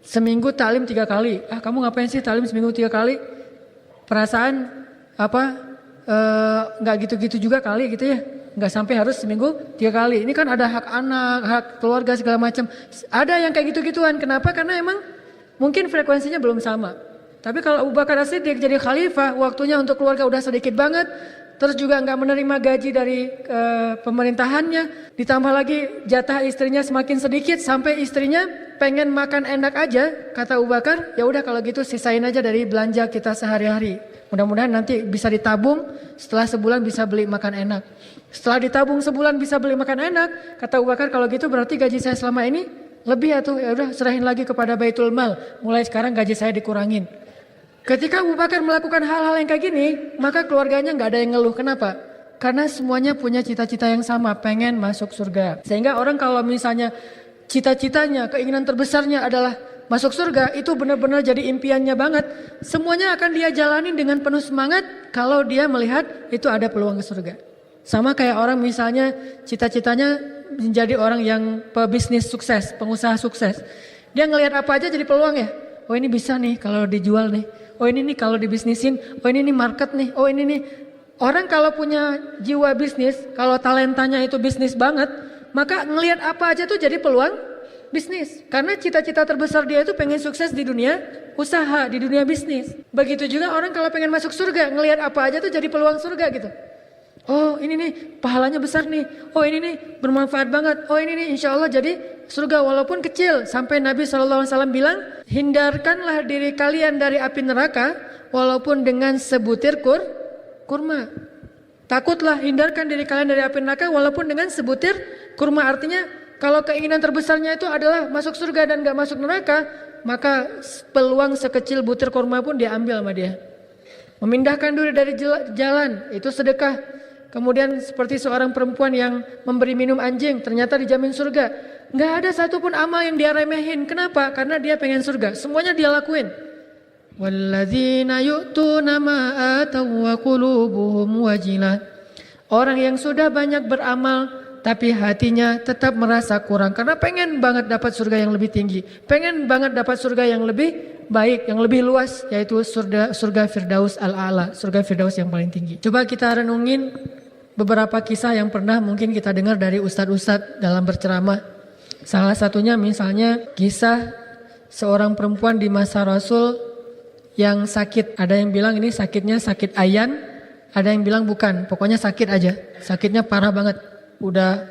seminggu taklim 3 kali. Ah kamu ngapain sih taklim seminggu 3 kali? Perasaan nggak gitu-gitu juga kali gitu ya, nggak sampai harus seminggu 3 kali. Ini kan ada hak anak, hak keluarga segala macam. Ada yang kayak gitu-gituan. Kenapa? Karena emang mungkin frekuensinya belum sama. Tapi kalau Abu Bakar As-Siddiq jadi khalifah, waktunya untuk keluarga udah sedikit banget. Terus juga nggak menerima gaji dari pemerintahannya. Ditambah lagi jatah istrinya semakin sedikit sampai istrinya pengen makan enak aja. Kata Abu Bakar, ya udah kalau gitu sisain aja dari belanja kita sehari-hari. Mudah-mudahan nanti bisa ditabung, setelah sebulan bisa beli makan enak. Setelah ditabung sebulan bisa beli makan enak, kata Abu Bakar kalau gitu berarti gaji saya selama ini lebih ya udah serahin lagi kepada Baitul Mal. Mulai sekarang gaji saya dikurangin. Ketika Abu Bakar melakukan hal-hal yang kayak gini, maka keluarganya nggak ada yang ngeluh. Kenapa? Karena semuanya punya cita-cita yang sama, pengen masuk surga. Sehingga orang kalau misalnya cita-citanya, keinginan terbesarnya adalah masuk surga, itu benar-benar jadi impiannya banget. Semuanya akan dia jalanin dengan penuh semangat kalau dia melihat itu ada peluang ke surga. Sama kayak orang misalnya cita-citanya menjadi orang yang pebisnis sukses, pengusaha sukses. Dia ngelihat apa aja jadi peluang ya. Oh ini bisa nih kalau dijual nih. Oh ini nih kalau dibisnisin. Oh ini nih market nih. Oh ini nih. Orang kalau punya jiwa bisnis, kalau talentanya itu bisnis banget, maka ngelihat apa aja tuh jadi peluang bisnis. Karena cita-cita terbesar dia itu pengen sukses di dunia usaha, di dunia bisnis. Begitu juga orang kalau pengen masuk surga, ngelihat apa aja tuh jadi peluang surga gitu. Oh ini nih pahalanya besar nih. Oh ini nih bermanfaat banget. Oh ini nih insya Allah jadi surga walaupun kecil. Sampai Nabi SAW bilang, hindarkanlah diri kalian dari api neraka walaupun dengan sebutir kurma. Takutlah, hindarkan diri kalian dari api neraka walaupun dengan sebutir kurma. Artinya kalau keinginan terbesarnya itu adalah masuk surga dan gak masuk neraka, maka peluang sekecil butir kurma pun diambil sama dia. Memindahkan diri dari jalan, itu sedekah. Kemudian seperti seorang perempuan yang memberi minum anjing, ternyata dijamin surga. Gak ada satupun amal yang dia remehin. Kenapa? Karena dia pengen surga. Semuanya dia lakuin. Walladzina yu'tuna ma ataw wa qulubuhum wajilah. Orang yang sudah banyak beramal tapi hatinya tetap merasa kurang karena pengen banget dapat surga yang lebih tinggi, pengen banget dapat surga yang lebih baik, yang lebih luas, yaitu surga Firdaus Al-A'la, surga Firdaus yang paling tinggi. Coba kita renungin beberapa kisah yang pernah mungkin kita dengar dari ustadz-ustadz dalam berceramah. Salah satunya misalnya kisah seorang perempuan di masa Rasul yang sakit. Ada yang bilang ini sakitnya sakit ayan, Ada yang bilang bukan, pokoknya sakit aja. Sakitnya parah banget. Udah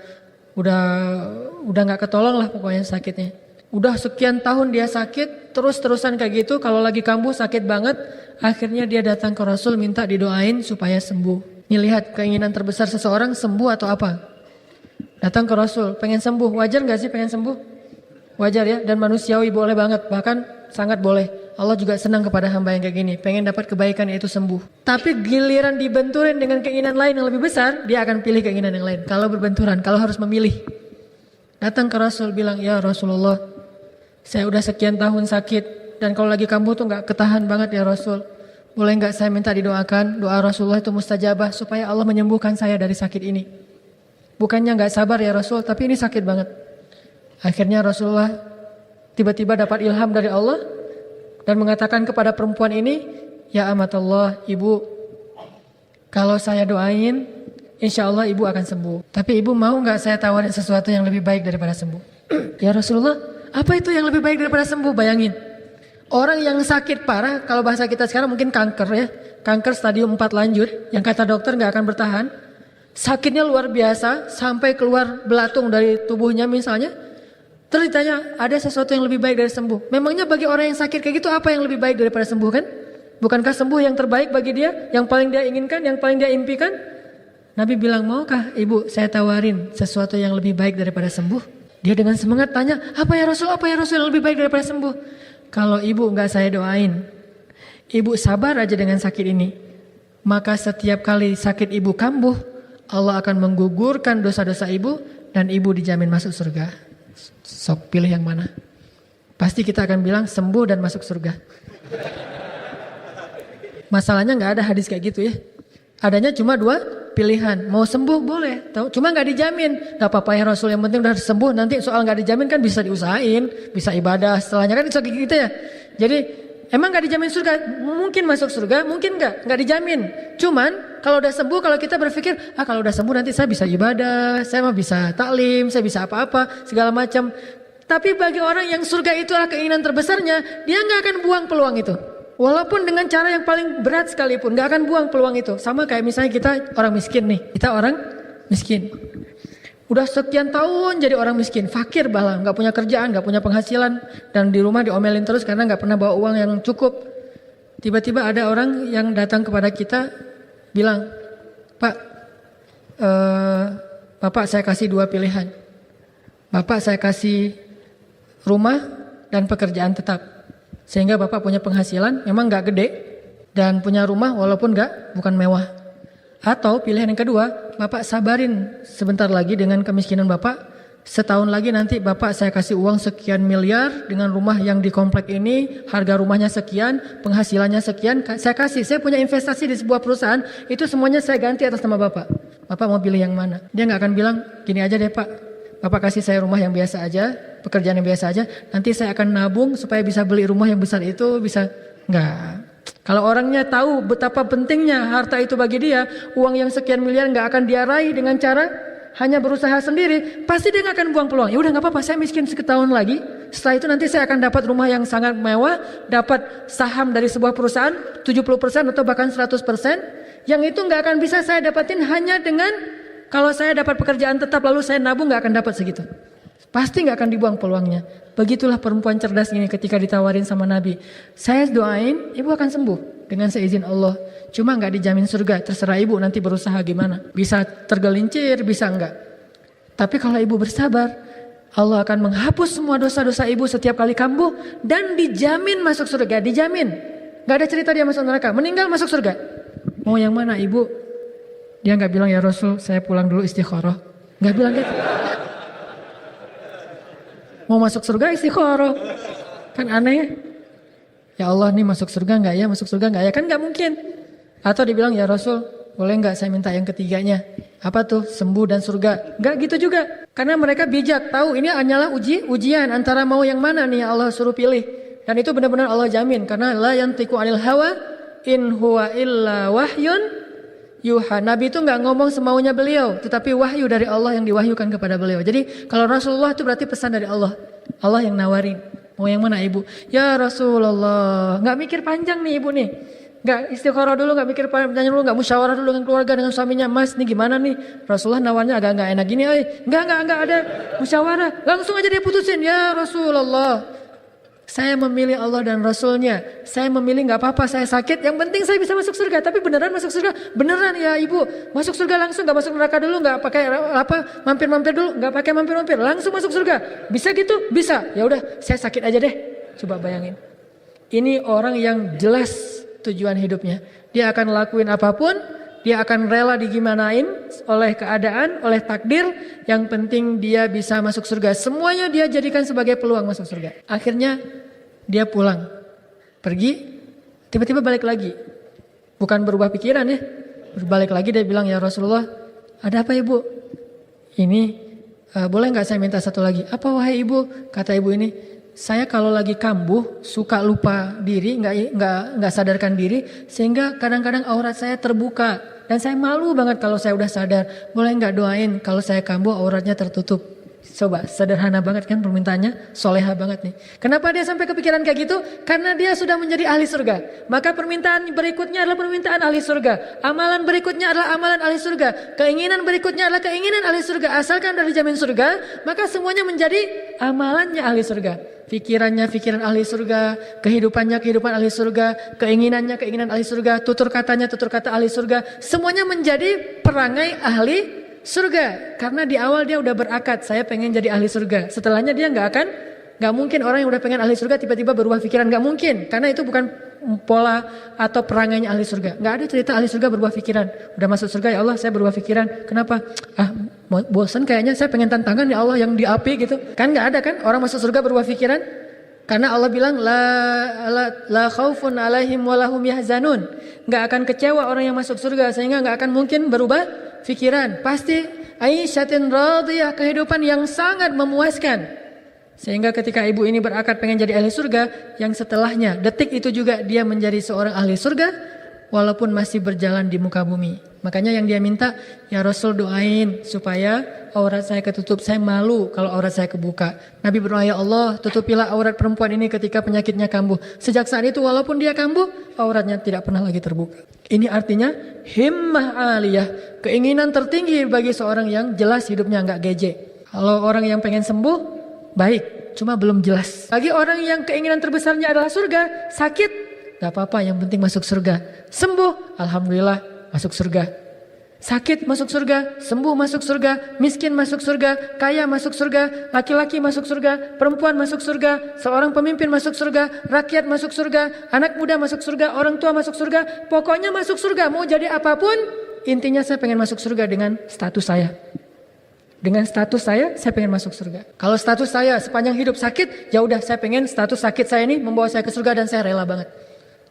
nggak ketolong lah pokoknya sakitnya. Udah sekian tahun dia sakit, terus-terusan kayak gitu. Kalau lagi kambuh sakit banget. Akhirnya dia datang ke Rasul minta didoain supaya sembuh. Nih lihat keinginan terbesar seseorang sembuh atau apa? Datang ke Rasul, pengen sembuh. Wajar gak sih pengen sembuh? Wajar ya, dan manusiawi boleh banget. Bahkan sangat boleh. Allah juga senang kepada hamba yang kayak gini. Pengen dapat kebaikan yaitu sembuh. Tapi giliran dibenturin dengan keinginan lain yang lebih besar, dia akan pilih keinginan yang lain. Kalau berbenturan, kalau harus memilih. Datang ke Rasul bilang, ya Rasulullah, saya udah sekian tahun sakit. Dan kalau lagi kambuh tuh gak ketahan banget ya Rasul. Boleh gak saya minta didoakan? Doa Rasulullah itu mustajabah supaya Allah menyembuhkan saya dari sakit ini. Bukannya gak sabar ya Rasul, tapi ini sakit banget. Akhirnya Rasulullah tiba-tiba dapat ilham dari Allah dan mengatakan kepada perempuan ini, ya amatullah, ibu, kalau saya doain, insya Allah ibu akan sembuh. Tapi ibu mau gak saya tawarin sesuatu yang lebih baik daripada sembuh? Ya Rasulullah, apa itu yang lebih baik daripada sembuh? Bayangin, orang yang sakit parah, kalau bahasa kita sekarang mungkin kanker ya, kanker stadium 4 lanjut, yang kata dokter gak akan bertahan. Sakitnya luar biasa sampai keluar belatung dari tubuhnya misalnya. Terus ditanya, ada sesuatu yang lebih baik dari sembuh? Memangnya bagi orang yang sakit kayak gitu apa yang lebih baik daripada sembuh kan? Bukankah sembuh yang terbaik bagi dia? Yang paling dia inginkan, yang paling dia impikan? Nabi bilang, maukah ibu saya tawarin sesuatu yang lebih baik daripada sembuh? Dia dengan semangat tanya, apa ya Rasul yang lebih baik daripada sembuh? Kalau ibu enggak saya doain, ibu sabar aja dengan sakit ini. Maka setiap kali sakit ibu kambuh, Allah akan menggugurkan dosa-dosa ibu dan ibu dijamin masuk surga. Sok pilih yang mana? Pasti kita akan bilang sembuh dan masuk surga. Masalahnya gak ada hadis kayak gitu ya. Adanya cuma 2 pilihan. Mau sembuh boleh, cuma gak dijamin. Gak apa-apa ya Rasul, yang penting udah sembuh. Nanti soal gak dijamin kan bisa diusahain, bisa ibadah setelahnya kan itu gitu ya. Jadi emang gak dijamin surga, mungkin masuk surga, mungkin gak dijamin. Cuman kalau udah sembuh, kalau kita berpikir, kalau udah sembuh nanti saya bisa ibadah, saya mah bisa taklim, saya bisa apa-apa, segala macam. Tapi bagi orang yang surga itu adalah keinginan terbesarnya, dia gak akan buang peluang itu. Walaupun dengan cara yang paling berat sekalipun, gak akan buang peluang itu. Sama kayak misalnya kita orang miskin nih, kita orang miskin. Udah sekian tahun jadi orang miskin, fakir bahkan, gak punya kerjaan, gak punya penghasilan. Dan di rumah diomelin terus karena gak pernah bawa uang yang cukup. Tiba-tiba ada orang yang datang kepada kita, bilang, Pak, Bapak saya kasih 2 pilihan. Bapak saya kasih rumah dan pekerjaan tetap. Sehingga Bapak punya penghasilan, memang gak gede. Dan punya rumah walaupun bukan mewah. Atau pilihan yang kedua, Bapak sabarin sebentar lagi dengan kemiskinan Bapak. Setahun lagi nanti Bapak saya kasih uang sekian miliar dengan rumah yang di komplek ini, harga rumahnya sekian, penghasilannya sekian, saya kasih. Saya punya investasi di sebuah perusahaan, itu semuanya saya ganti atas nama Bapak. Bapak mau pilih yang mana? Dia gak akan bilang, gini aja deh Pak, Bapak kasih saya rumah yang biasa aja, pekerjaan yang biasa aja, nanti saya akan nabung supaya bisa beli rumah yang besar itu, bisa. Enggak. Kalau orangnya tahu betapa pentingnya harta itu bagi dia, uang yang sekian miliar gak akan dia raih dengan cara hanya berusaha sendiri, pasti dia gak akan buang peluang. Ya udah gak apa-apa, saya miskin setahun lagi, setelah itu nanti saya akan dapat rumah yang sangat mewah, dapat saham dari sebuah perusahaan 70% atau bahkan 100%, yang itu gak akan bisa saya dapatin hanya dengan kalau saya dapat pekerjaan tetap lalu saya nabung, gak akan dapat segitu. Pasti gak akan dibuang peluangnya. Begitulah perempuan cerdas ini ketika ditawarin sama Nabi. Saya doain, ibu akan sembuh dengan seizin Allah. Cuma gak dijamin surga, terserah ibu nanti berusaha gimana. Bisa tergelincir, bisa enggak. Tapi kalau ibu bersabar, Allah akan menghapus semua dosa-dosa ibu setiap kali kambuh. Dan dijamin masuk surga, dijamin. Gak ada cerita dia masuk neraka, meninggal masuk surga. Mau yang mana ibu? Dia gak bilang, ya Rasul saya pulang dulu istikharah. Gak bilang gitu. Mau masuk surga istikharah. Kan aneh. Ya Allah nih masuk surga enggak ya? Masuk surga enggak ya? Kan enggak mungkin. Atau dibilang ya Rasul boleh enggak saya minta yang ketiganya? Apa tuh? Sembuh dan surga. Enggak gitu juga. Karena mereka bijak. Tahu ini hanyalah ujian. Antara mau yang mana nih Allah suruh pilih. Dan itu benar-benar Allah jamin. Karena la yantiqu anil hawa in huwa illa wahyun yuha. Nabi itu enggak ngomong semaunya beliau, tetapi wahyu dari Allah yang diwahyukan kepada beliau. Jadi kalau Rasulullah itu berarti pesan dari Allah. Allah yang nawarin. Mau yang mana ibu? Ya Rasulullah. Enggak mikir panjang nih ibu nih. Nggak istikharah dulu, nggak mikir panjang dulu, nggak musyawarah dulu dengan keluarga, dengan suaminya. Mas, ini gimana nih? Rasulullah nawarnya agak nggak enak gini. Nggak ada musyawarah. Langsung aja dia putusin. Ya Rasulullah, saya memilih Allah dan Rasulnya. Saya memilih nggak apa-apa, saya sakit. Yang penting saya bisa masuk surga. Tapi beneran masuk surga? Beneran ya ibu. Masuk surga langsung, nggak masuk neraka dulu, nggak pakai apa mampir-mampir dulu, nggak pakai mampir-mampir, langsung masuk surga. Bisa gitu? Bisa. Ya udah, saya sakit aja deh. Coba bayangin. Ini orang yang jelas tujuan hidupnya. Dia akan lakuin apapun, dia akan rela digimanain oleh keadaan, oleh takdir. Yang penting dia bisa masuk surga. Semuanya dia jadikan sebagai peluang masuk surga. Akhirnya dia pulang, pergi, tiba-tiba balik lagi. Bukan berubah pikiran ya, berbalik lagi dia bilang, ya Rasulullah, ada apa ibu? Ini boleh nggak saya minta satu lagi? Apa wahai ibu? Kata ibu ini, saya kalau lagi kambuh suka lupa diri, nggak sadarkan diri, sehingga kadang-kadang aurat saya terbuka dan saya malu banget kalau saya udah sadar. Boleh nggak doain kalau saya kambuh auratnya tertutup? Coba, sederhana banget kan permintaannya, soleha banget nih. Kenapa dia sampai kepikiran kayak gitu? Karena dia sudah menjadi ahli surga. Maka permintaan berikutnya adalah permintaan ahli surga. Amalan berikutnya adalah amalan ahli surga. Keinginan berikutnya adalah keinginan ahli surga. Asalkan sudah dijamin surga, maka semuanya menjadi amalannya ahli surga. Pikirannya pikiran ahli surga, kehidupannya kehidupan ahli surga, keinginannya keinginan ahli surga, tutur katanya tutur kata ahli surga. Semuanya menjadi perangai ahli surga. Karena di awal dia udah berakad, saya pengen jadi ahli surga. Setelahnya dia nggak mungkin orang yang udah pengen ahli surga tiba-tiba berubah pikiran, nggak mungkin. Karena itu bukan pola atau perangainya ahli surga. Nggak ada cerita ahli surga berubah pikiran. Udah masuk surga, ya Allah saya berubah pikiran. Kenapa? Bosan kayaknya, saya pengen tantangan ya Allah yang di api gitu. Kan nggak ada kan orang masuk surga berubah pikiran. Karena Allah bilang la khaufun alaihim walahum yahzanun. Nggak akan kecewa orang yang masuk surga, sehingga nggak akan mungkin berubah pikiran. Pasti aisyatin radiyah, kehidupan yang sangat memuaskan. Sehingga ketika ibu ini berakad pengen jadi ahli surga, yang setelahnya detik itu juga dia menjadi seorang ahli surga walaupun masih berjalan di muka bumi. Makanya yang dia minta, ya Rasul doain supaya aurat saya ketutup, saya malu kalau aurat saya kebuka. Nabi berdoa, ya Allah tutupilah aurat perempuan ini ketika penyakitnya kambuh. Sejak saat itu walaupun dia kambuh, auratnya tidak pernah lagi terbuka. Ini artinya himmah aliyah, keinginan tertinggi bagi seorang yang jelas hidupnya nggak geje. Kalau orang yang pengen sembuh, baik, cuma belum jelas. Bagi orang yang keinginan terbesarnya adalah surga, sakit, gak apa-apa, yang penting masuk surga. Sembuh, alhamdulillah masuk surga. Sakit masuk surga, sembuh masuk surga, miskin masuk surga, kaya masuk surga, laki-laki masuk surga, perempuan masuk surga, seorang pemimpin masuk surga, rakyat masuk surga, anak muda masuk surga, orang tua masuk surga. Pokoknya masuk surga, mau jadi apapun, intinya saya pengen masuk surga dengan status saya. Dengan status saya pengen masuk surga. Kalau status saya sepanjang hidup sakit, ya udah saya pengen status sakit saya ini membawa saya ke surga dan saya rela banget.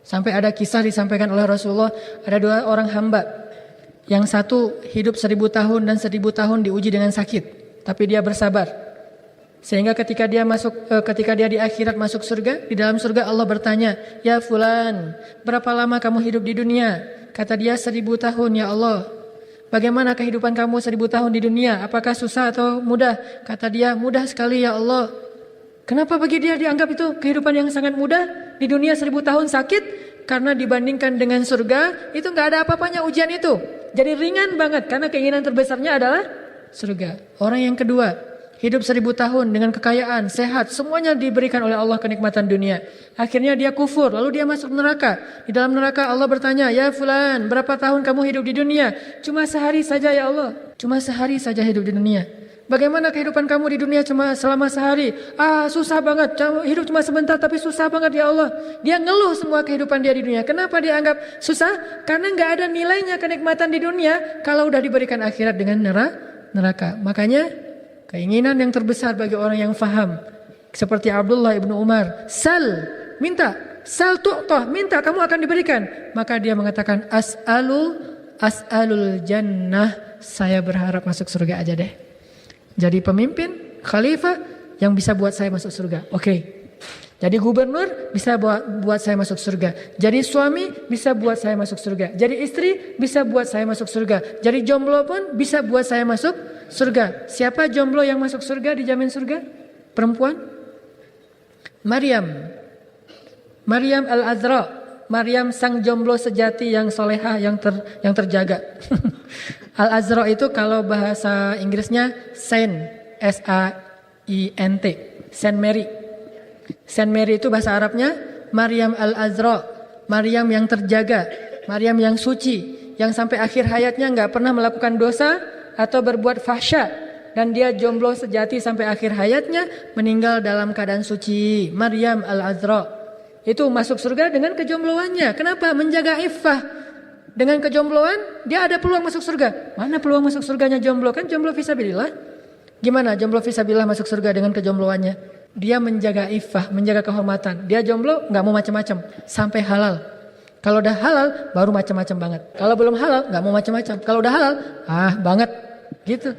Sampai ada kisah disampaikan oleh Rasulullah, ada dua orang hamba. Yang satu hidup 1000 tahun dan 1000 tahun diuji dengan sakit, tapi dia bersabar. Sehingga ketika dia di akhirat masuk surga, di dalam surga Allah bertanya, "Ya fulan, berapa lama kamu hidup di dunia?" Kata dia, 1000 tahun ya Allah. Bagaimana kehidupan kamu 1000 tahun di dunia? Apakah susah atau mudah? Kata dia, mudah sekali ya Allah. Kenapa bagi dia dianggap itu kehidupan yang sangat mudah? Di dunia 1000 tahun sakit, karena dibandingkan dengan surga, itu gak ada apa-apanya ujian itu. Jadi ringan banget, karena keinginan terbesarnya adalah surga. Orang yang kedua, hidup 1000 tahun dengan kekayaan, sehat, semuanya diberikan oleh Allah kenikmatan dunia. Akhirnya dia kufur, lalu dia masuk neraka. Di dalam neraka Allah bertanya, "Ya fulan, berapa tahun kamu hidup di dunia?" "Cuma sehari saja ya Allah." "Cuma sehari saja hidup di dunia." "Bagaimana kehidupan kamu di dunia cuma selama sehari?" Susah banget, hidup cuma sebentar tapi susah banget ya Allah." Dia ngeluh semua kehidupan dia di dunia. Kenapa dia anggap susah? Karena gak ada nilainya kenikmatan di dunia kalau udah diberikan akhirat dengan neraka. Makanya keinginan yang terbesar bagi orang yang faham, seperti Abdullah ibnu Umar, minta, sal tu'tah, minta kamu akan diberikan. Maka dia mengatakan, as'alul jannah, saya berharap masuk surga aja deh. Jadi pemimpin, khalifah yang bisa buat saya masuk surga. Oke. Jadi gubernur bisa buat saya masuk surga. Jadi suami bisa buat saya masuk surga. Jadi istri bisa buat saya masuk surga. Jadi jomblo pun bisa buat saya masuk surga. Siapa jomblo yang masuk surga dijamin surga? Perempuan? Maryam Al-Azra Maryam sang jomblo sejati yang solehah yang terjaga. Al-Azra itu kalau bahasa Inggrisnya Saint, S-A-I-N-T, Saint Mary. Saint Mary itu bahasa Arabnya Maryam Al-Azra, Maryam yang terjaga, Maryam yang suci, yang sampai akhir hayatnya nggak pernah melakukan dosa atau berbuat fahsya, dan dia jomblo sejati sampai akhir hayatnya, meninggal dalam keadaan suci. Maryam Al-Azra itu masuk surga dengan kejombloannya. Kenapa? Menjaga iffah. Dengan kejombloan dia ada peluang masuk surga. Mana peluang masuk surganya jomblo? Kan jomblo fisabilillah. Gimana jomblo fisabilillah masuk surga dengan kejombloannya? Dia menjaga iffah, menjaga kehormatan. Dia jomblo nggak mau macam-macam sampai halal. Kalau udah halal baru macam-macam banget. Kalau belum halal nggak mau macam-macam. Kalau udah halal banget gitu.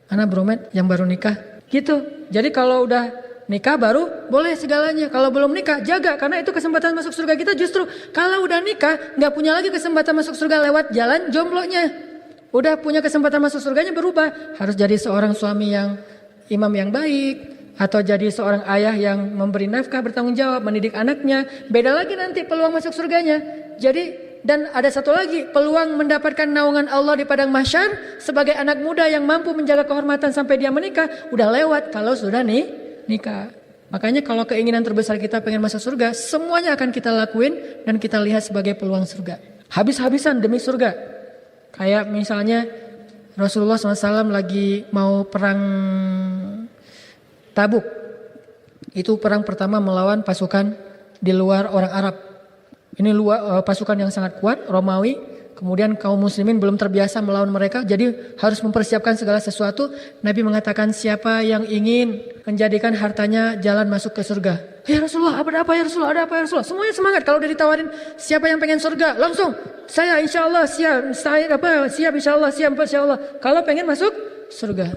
Mana bromet yang baru nikah gitu. Jadi kalau udah nikah baru boleh segalanya. Kalau belum nikah jaga, karena itu kesempatan masuk surga kita. Justru kalau udah nikah nggak punya lagi kesempatan masuk surga lewat jalan jomblonya. Udah punya kesempatan masuk surganya berubah. Harus jadi seorang suami yang imam yang baik, atau jadi seorang ayah yang memberi nafkah, bertanggung jawab, mendidik anaknya. Beda lagi nanti peluang masuk surganya. Jadi dan ada satu lagi peluang mendapatkan naungan Allah di padang mahsyar sebagai anak muda yang mampu menjaga kehormatan sampai dia menikah. Udah lewat kalau sudah nikah. Makanya kalau keinginan terbesar kita pengen masuk surga, semuanya akan kita lakuin dan kita lihat sebagai peluang surga. Habis-habisan demi surga. Kayak misalnya Rasulullah SAW lagi mau perang Tabuk. Itu perang pertama melawan pasukan di luar orang Arab. Ini pasukan yang sangat kuat, Romawi. Kemudian kaum muslimin belum terbiasa melawan mereka, jadi harus mempersiapkan segala sesuatu. Nabi mengatakan, siapa yang ingin menjadikan hartanya jalan masuk ke surga? Ya Rasulullah, ada apa ya Rasulullah, ada apa ya Rasulullah? Semuanya semangat. Kalau udah ditawarin siapa yang pengen surga, langsung saya insya Allah siap, siap insya Allah. Kalau pengen masuk surga,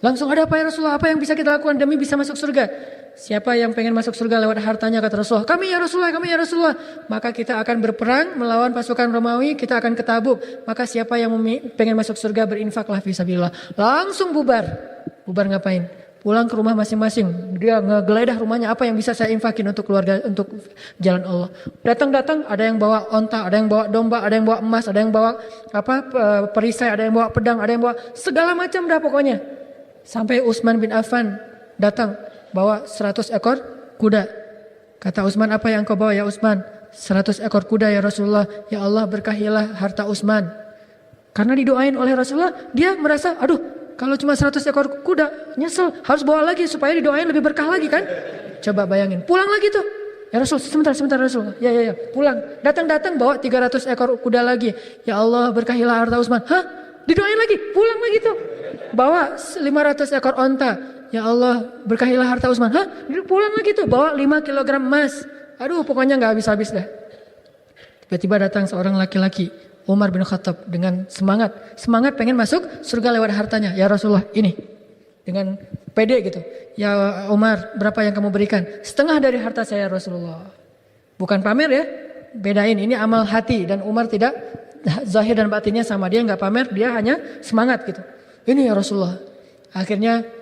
langsung ada apa ya Rasulullah? Apa yang bisa kita lakukan demi bisa masuk surga? Siapa yang pengen masuk surga lewat hartanya, kata Rasulullah. Kami ya Rasulullah. Maka kita akan berperang melawan pasukan Romawi, kita akan ke Tabuk. Maka siapa yang pengen masuk surga berinfaklah fisabilillah. Langsung bubar. Bubar ngapain? Pulang ke rumah masing-masing. Dia ngegeledah rumahnya, apa yang bisa saya infakin untuk keluarga, untuk jalan Allah. Datang-datang ada yang bawa onta, ada yang bawa domba, ada yang bawa emas, ada yang bawa perisai, ada yang bawa pedang, ada yang bawa segala macam dah pokoknya. Sampai Utsman bin Affan datang bawa 100 ekor kuda. Kata Utsman, apa yang kau bawa ya Utsman? 100 ekor kuda ya Rasulullah. Ya Allah, berkahilah harta Utsman. Karena didoain oleh Rasulullah, dia merasa, aduh, kalau cuma 100 ekor kuda, nyesel, harus bawa lagi supaya didoain lebih berkah lagi kan. Coba bayangin, pulang lagi tuh. Ya Rasul, sebentar Rasul. Ya, pulang. Datang bawa 300 ekor kuda lagi. Ya Allah, berkahilah harta Utsman. Hah? Didoain lagi, pulang lagi tuh. Bawa 500 ekor onta. Ya Allah, berkahilah harta Utsman. Hah? Pulang lagi tuh, bawa 5 kg emas. Aduh, pokoknya gak habis-habis dah. Tiba-tiba datang seorang laki-laki, Umar bin Khattab, dengan semangat pengen masuk surga lewat hartanya. Ya Rasulullah, ini. Dengan pede gitu. Ya Umar, berapa yang kamu berikan? Setengah dari harta saya Rasulullah. Bukan pamer ya, bedain. Ini amal hati, dan Umar tidak, zahir dan batinnya sama. Dia gak pamer, dia hanya semangat gitu. Ini ya Rasulullah. Akhirnya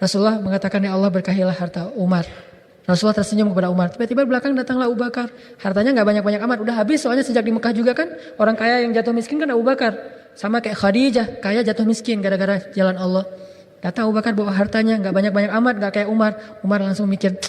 Rasulullah mengatakan, ya Allah, berkahilah harta Umar. Rasulullah tersenyum kepada Umar. Tiba-tiba belakang datanglah Abu Bakar. Hartanya gak banyak-banyak amat. Udah habis soalnya sejak di Mekah juga kan. Orang kaya yang jatuh miskin kan Abu Bakar. Sama kayak Khadijah. Kaya jatuh miskin gara-gara jalan Allah. Datang Abu Bakar bawa hartanya. Gak banyak-banyak amat. Gak kayak Umar. Umar langsung mikir,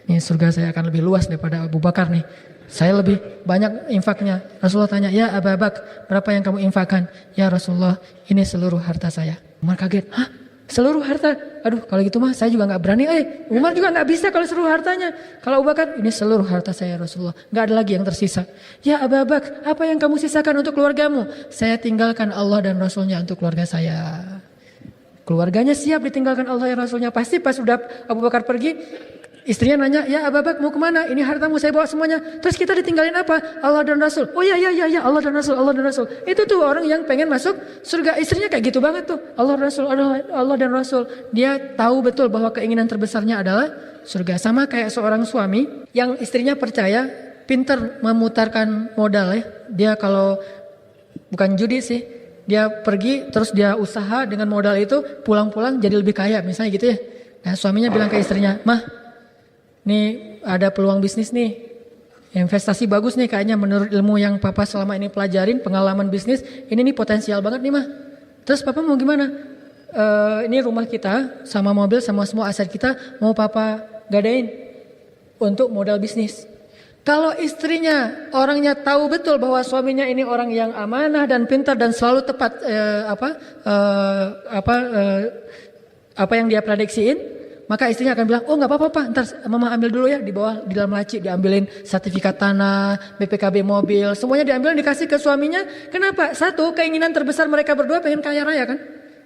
nih surga saya akan lebih luas daripada Abu Bakar nih. Saya lebih banyak infaknya. Rasulullah tanya, ya Abu Bakar, berapa yang kamu infakkan? Ya Rasulullah, ini seluruh harta saya. Umar kaget. Hah? Seluruh harta? Aduh, kalau gitu mah saya juga gak berani. Umar juga gak bisa kalau seluruh hartanya. Kalau Abu Bakar, ini seluruh harta saya Rasulullah. Gak ada lagi yang tersisa. Ya Abu Bakar, apa yang kamu sisakan untuk keluargamu? Saya tinggalkan Allah dan Rasulnya untuk keluarga saya. Keluarganya siap ditinggalkan Allah dan Rasulnya. Pasti pas sudah Abu Bakar pergi, istrinya nanya, ya Abu Bakar mau kemana? Ini hartamu saya bawa semuanya. Terus kita ditinggalin apa? Allah dan Rasul. Oh ya Allah dan Rasul. Itu tuh orang yang pengen masuk surga. Istrinya kayak gitu banget tuh. Allah dan Rasul. Dia tahu betul bahwa keinginan terbesarnya adalah surga. Sama kayak seorang suami yang istrinya percaya, pinter memutarkan modal ya. Dia kalau bukan judi sih, dia pergi terus dia usaha dengan modal itu, pulang-pulang jadi lebih kaya misalnya gitu ya. Nah suaminya bilang ke istrinya, mah, nih ada peluang bisnis nih, investasi bagus nih kayaknya menurut ilmu yang papa selama ini pelajarin, pengalaman bisnis, ini nih potensial banget nih mah. Terus papa mau gimana? Ini rumah kita sama mobil sama semua aset kita mau papa gadain untuk modal bisnis. Kalau istrinya orangnya tahu betul bahwa suaminya ini orang yang amanah dan pintar dan selalu tepat apa yang dia prediksiin, maka istrinya akan bilang, oh nggak apa-apa pak, ntar mama ambil dulu ya di bawah di dalam laci, diambilin sertifikat tanah, BPKB mobil, semuanya diambil dikasih ke suaminya. Kenapa? Satu, keinginan terbesar mereka berdua pengen kaya raya kan?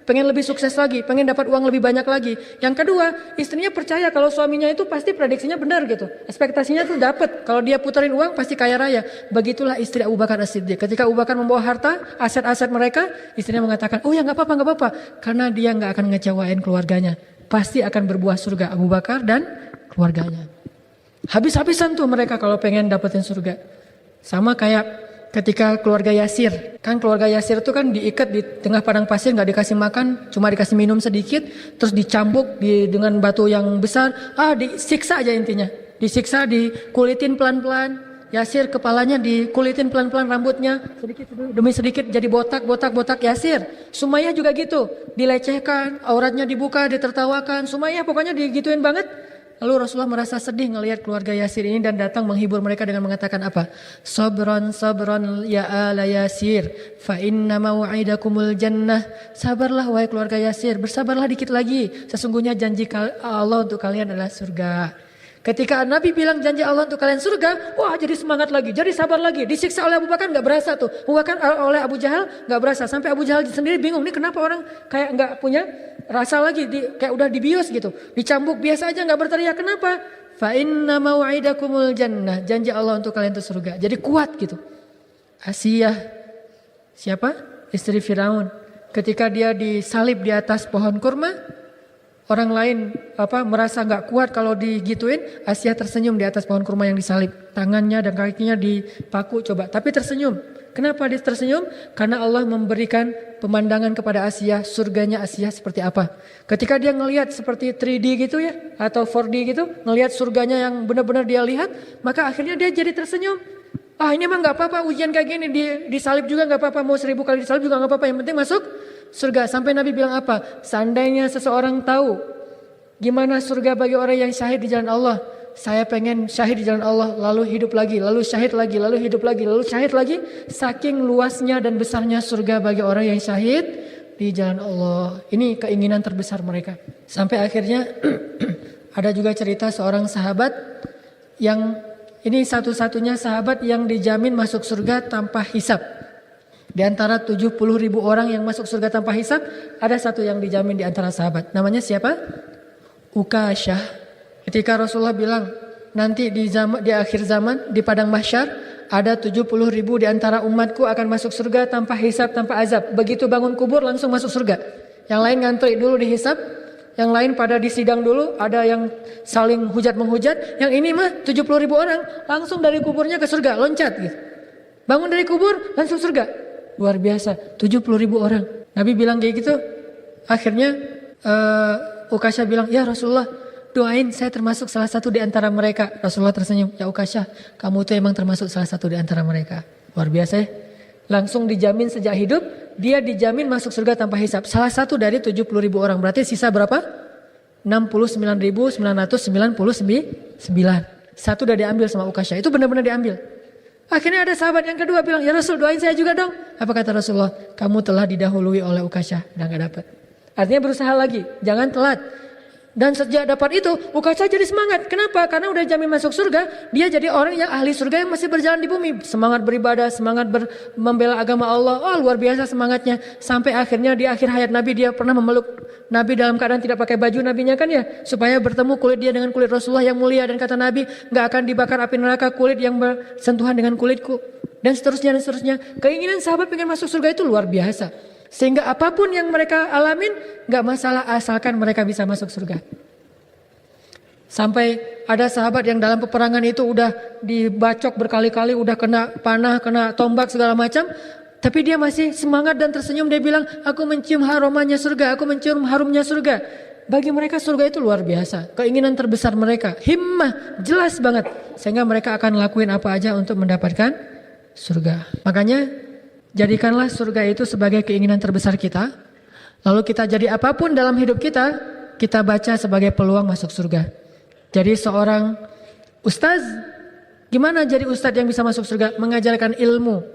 Pengen lebih sukses lagi, pengen dapat uang lebih banyak lagi. Yang kedua, istrinya percaya kalau suaminya itu pasti prediksinya benar gitu. Ekspektasinya tuh dapat. Kalau dia puterin uang pasti kaya raya. Begitulah istri Abu Bakar As-Siddiq. Ketika Abu Bakar membawa harta, aset-aset mereka, istrinya mengatakan, oh ya nggak apa-apa. Karena dia nggak akan ngecewain keluarganya. Pasti akan berbuah surga Abu Bakar dan keluarganya. Habis-habisan tuh mereka kalau pengen dapetin surga. Sama kayak ketika keluarga Yasir, kan keluarga Yasir itu kan diikat di tengah padang pasir, nggak dikasih makan, cuma dikasih minum sedikit, terus dicambuk dengan batu yang besar, disiksa aja intinya, disiksa, dikulitin pelan-pelan, Yasir kepalanya dikulitin pelan-pelan, rambutnya sedikit demi sedikit jadi botak Yasir. Sumayyah juga gitu, dilecehkan, auratnya dibuka, ditertawakan, Sumayyah pokoknya digituin banget. Lalu Rasulullah merasa sedih ngelihat keluarga Yasir ini dan datang menghibur mereka dengan mengatakan apa? Sabran ya ala Yasir, fa inna mau'idakumul jannah. Sabarlah wahai keluarga Yasir, bersabarlah dikit lagi. Sesungguhnya janji Allah untuk kalian adalah surga. Ketika Nabi bilang janji Allah untuk kalian surga, wah jadi semangat lagi, jadi sabar lagi. Disiksa oleh Abu Bakar nggak berasa tuh, bahkan oleh Abu Jahal nggak berasa. Sampai Abu Jahal sendiri bingung, nih kenapa orang kayak nggak punya rasa lagi, kayak udah dibius gitu, dicambuk biasa aja nggak berteriak. Kenapa? Fa inna mau'idakumul jannah, janji Allah untuk kalian itu surga. Jadi kuat gitu. Asiyah, siapa? Istri Firaun. Ketika dia disalib di atas pohon kurma, orang lain merasa nggak kuat kalau digituin, Asiyah tersenyum di atas pohon kurma yang disalib. Tangannya dan kakinya dipaku coba, tapi tersenyum. Kenapa dia tersenyum? Karena Allah memberikan pemandangan kepada Asiyah, surganya Asiyah seperti apa. Ketika dia ngelihat seperti 3D gitu ya, atau 4D gitu, ngelihat surganya yang benar-benar dia lihat, maka akhirnya dia jadi tersenyum. Ini mah nggak apa-apa, ujian kayak gini disalib juga nggak apa-apa, mau 1000 kali disalib juga nggak apa-apa, yang penting masuk surga. Sampai Nabi bilang apa? Seandainya seseorang tahu gimana surga bagi orang yang syahid di jalan Allah, saya pengen syahid di jalan Allah, lalu hidup lagi, lalu syahid lagi, lalu hidup lagi, lalu syahid lagi. Saking luasnya dan besarnya surga bagi orang yang syahid di jalan Allah. Ini keinginan terbesar mereka. Sampai akhirnya ada juga cerita seorang sahabat yang ini satu-satunya sahabat yang dijamin masuk surga tanpa hisab. Di antara 70.000 orang yang masuk surga tanpa hisab, ada satu yang dijamin di antara sahabat. Namanya siapa? Ukasyah. Ketika Rasulullah bilang, nanti di akhir zaman, di padang mahsyar, ada 70.000 di antara umatku akan masuk surga tanpa hisab, tanpa azab. Begitu bangun kubur langsung masuk surga. Yang lain ngantri dulu dihisab, yang lain pada disidang dulu, ada yang saling hujat-menghujat. Yang ini mah 70.000 orang langsung dari kuburnya ke surga, loncat gitu. Bangun dari kubur langsung surga. Luar biasa, 70.000 orang. Nabi bilang kayak gitu. Akhirnya Ukasyah bilang, ya Rasulullah, doain saya termasuk salah satu di antara mereka. Rasulullah tersenyum, ya Ukasyah, kamu tuh emang termasuk salah satu di antara mereka. Luar biasa ya. Langsung dijamin sejak hidup, dia dijamin masuk surga tanpa hisab. Salah satu dari 70.000 orang. Berarti sisa berapa? 69.999. Satu udah diambil sama Ukasyah. Itu benar-benar diambil. Akhirnya ada sahabat yang kedua bilang, ya Rasul doain saya juga dong. Apa kata Rasulullah? Kamu telah didahului oleh Ukasyah. Udah gak dapat. Artinya berusaha lagi, jangan telat. Dan sejak dapat itu, Ukasyah jadi semangat. Kenapa? Karena udah jamin masuk surga, dia jadi orang yang ahli surga yang masih berjalan di bumi. Semangat beribadah, semangat membela agama Allah. Oh luar biasa semangatnya. Sampai akhirnya di akhir hayat Nabi, dia pernah memeluk Nabi dalam keadaan tidak pakai baju Nabinya kan ya. Supaya bertemu kulit dia dengan kulit Rasulullah yang mulia. Dan kata Nabi, gak akan dibakar api neraka kulit yang bersentuhan dengan kulitku. Dan seterusnya dan seterusnya. Keinginan sahabat pengen masuk surga itu luar biasa. Sehingga apapun yang mereka alamin gak masalah asalkan mereka bisa masuk surga. Sampai ada sahabat yang dalam peperangan itu udah dibacok berkali-kali, udah kena panah, kena tombak segala macam. Tapi dia masih semangat dan tersenyum. Dia bilang, aku mencium harumannya surga, aku mencium harumnya surga. Bagi mereka surga itu luar biasa. Keinginan terbesar mereka, himmah, jelas banget. Sehingga mereka akan lakuin apa aja untuk mendapatkan surga. Makanya jadikanlah surga itu sebagai keinginan terbesar kita. Lalu kita jadi apapun dalam hidup kita, kita baca sebagai peluang masuk surga. Jadi seorang ustaz, gimana jadi ustaz yang bisa masuk surga? Mengajarkan ilmu,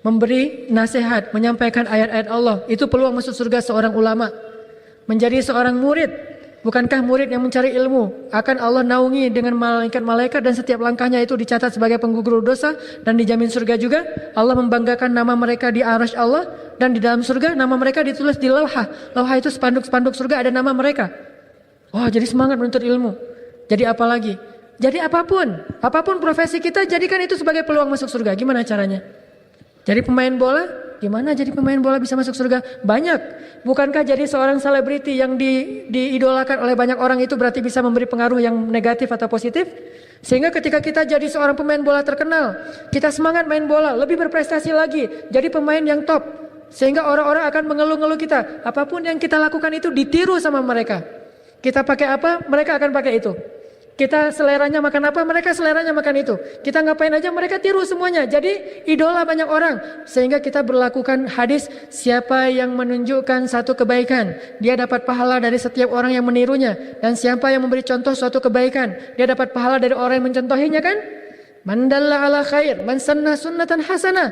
memberi nasihat, menyampaikan ayat-ayat Allah. Itu peluang masuk surga seorang ulama. Menjadi seorang murid, bukankah murid yang mencari ilmu akan Allah naungi dengan malaikat-malaikat dan setiap langkahnya itu dicatat sebagai penggugur dosa dan dijamin surga juga. Allah membanggakan nama mereka di arasy Allah dan di dalam surga nama mereka ditulis di lauhah. Lauhah itu spanduk-spanduk surga ada nama mereka. Wah, jadi semangat menuntut ilmu. Jadi apa lagi? Jadi apapun profesi kita jadikan itu sebagai peluang masuk surga. Gimana caranya? Jadi pemain bola, gimana jadi pemain bola bisa masuk surga? Banyak. Bukankah jadi seorang selebriti yang diidolakan oleh banyak orang itu berarti bisa memberi pengaruh yang negatif atau positif? Sehingga ketika kita jadi seorang pemain bola terkenal, kita semangat main bola, lebih berprestasi lagi, jadi pemain yang top. Sehingga orang-orang akan mengeluh-ngeluh kita. Apapun yang kita lakukan itu ditiru sama mereka. Kita pakai apa, mereka akan pakai itu. Kita seleranya makan apa, mereka seleranya makan itu. Kita ngapain aja, mereka tiru semuanya. Jadi idola banyak orang. Sehingga kita berlakukan hadis, siapa yang menunjukkan satu kebaikan, dia dapat pahala dari setiap orang yang menirunya. Dan siapa yang memberi contoh suatu kebaikan, dia dapat pahala dari orang yang mencontohinya kan. Man dalla ala khair, man sanna sunnatan hasanah.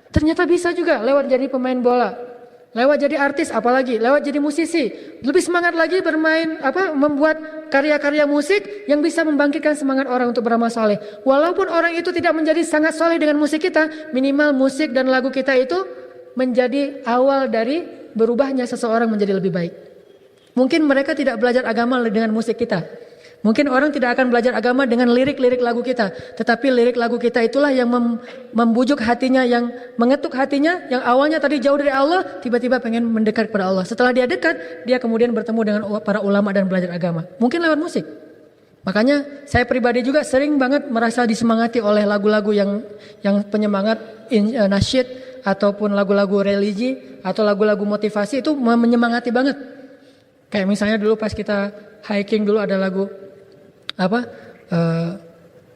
Ternyata bisa juga lewat jadi pemain bola. Lewat jadi artis, apalagi lewat jadi musisi, lebih semangat lagi bermain membuat karya-karya musik yang bisa membangkitkan semangat orang untuk beramal soleh. Walaupun orang itu tidak menjadi sangat soleh dengan musik kita, minimal musik dan lagu kita itu menjadi awal dari berubahnya seseorang menjadi lebih baik. Mungkin mereka tidak belajar agama dengan musik kita. Mungkin orang tidak akan belajar agama dengan lirik-lirik lagu kita. Tetapi lirik lagu kita itulah yang membujuk hatinya, yang mengetuk hatinya, yang awalnya tadi jauh dari Allah, tiba-tiba pengen mendekat kepada Allah. Setelah dia dekat, dia kemudian bertemu dengan para ulama dan belajar agama. Mungkin lewat musik. Makanya saya pribadi juga sering banget merasa disemangati oleh lagu-lagu yang penyemangat nasyid ataupun lagu-lagu religi atau lagu-lagu motivasi itu menyemangati banget. Kayak misalnya dulu pas kita hiking dulu ada lagu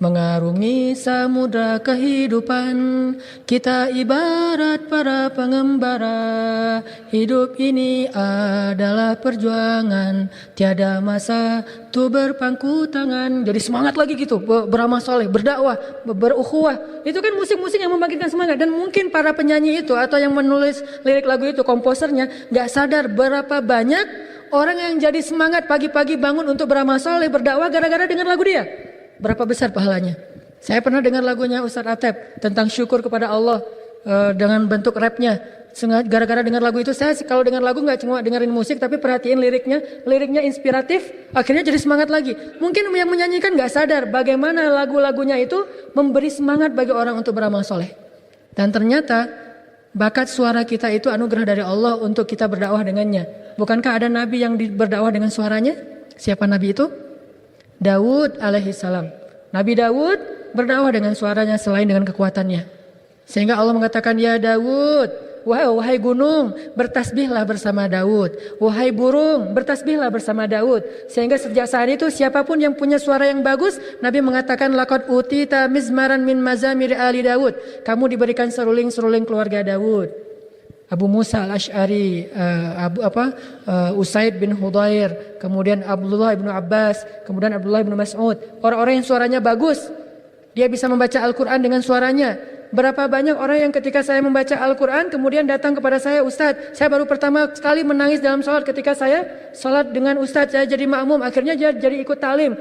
mengarungi samudra kehidupan, kita ibarat para pengembara, hidup ini adalah perjuangan, tiada masa tuh berpangku tangan. Jadi semangat lagi gitu, beramal soleh, berdakwah, berukhuwah. Itu kan musik-musik yang membangkitkan semangat. Dan mungkin para penyanyi itu atau yang menulis lirik lagu itu, komposernya gak sadar berapa banyak orang yang jadi semangat pagi-pagi bangun untuk beramal soleh, berdakwah gara-gara dengar lagu dia. Berapa besar pahalanya. Saya pernah dengar lagunya Ustadz Atep tentang syukur kepada Allah dengan bentuk rapnya. Gara-gara dengar lagu itu, saya kalau dengar lagu gak cuma dengerin musik tapi perhatiin liriknya inspiratif, akhirnya jadi semangat lagi. Mungkin yang menyanyikan gak sadar bagaimana lagu-lagunya itu memberi semangat bagi orang untuk beramal soleh. Dan ternyata bakat suara kita itu anugerah dari Allah untuk kita berdakwah dengannya. Bukankah ada nabi yang berdakwah dengan suaranya? Siapa nabi itu? Daud alaihissalam. Nabi Daud berdakwah dengan suaranya selain dengan kekuatannya. Sehingga Allah mengatakan, ya Daud, wahai gunung, bertasbihlah bersama Daud. Wahai burung, bertasbihlah bersama Daud. Sehingga sejak saat itu siapapun yang punya suara yang bagus, Nabi mengatakan, laqad utita mizmaran min mazamir ali Daud. Kamu diberikan seruling-seruling keluarga Daud. Abu Musa al-Ash'ari, Usaid bin Hudair, kemudian Abdullah bin Abbas, kemudian Abdullah bin Mas'ud. Orang-orang yang suaranya bagus, dia bisa membaca Al-Quran dengan suaranya. Berapa banyak orang yang ketika saya membaca Al-Quran kemudian datang kepada saya, Ustadz, saya baru pertama kali menangis dalam sholat ketika saya sholat dengan Ustadz, saya jadi makmum, akhirnya dia jadi ikut talim.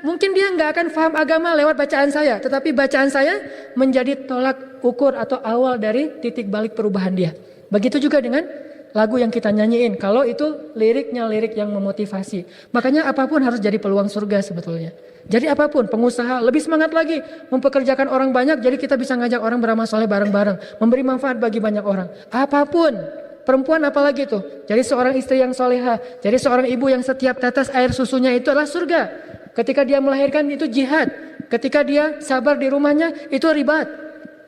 Mungkin dia nggak akan paham agama lewat bacaan saya, tetapi bacaan saya menjadi tolak ukur atau awal dari titik balik perubahan dia. Begitu juga dengan lagu yang kita nyanyiin, kalau itu liriknya lirik yang memotivasi. Makanya apapun harus jadi peluang surga sebetulnya. Jadi apapun, pengusaha lebih semangat lagi mempekerjakan orang banyak, jadi kita bisa ngajak orang beramal soleh bareng-bareng, memberi manfaat bagi banyak orang. Apapun, perempuan apalagi tuh, jadi seorang istri yang soleha, jadi seorang ibu yang setiap tetes air susunya itu adalah surga. Ketika dia melahirkan itu jihad, ketika dia sabar di rumahnya itu ribat.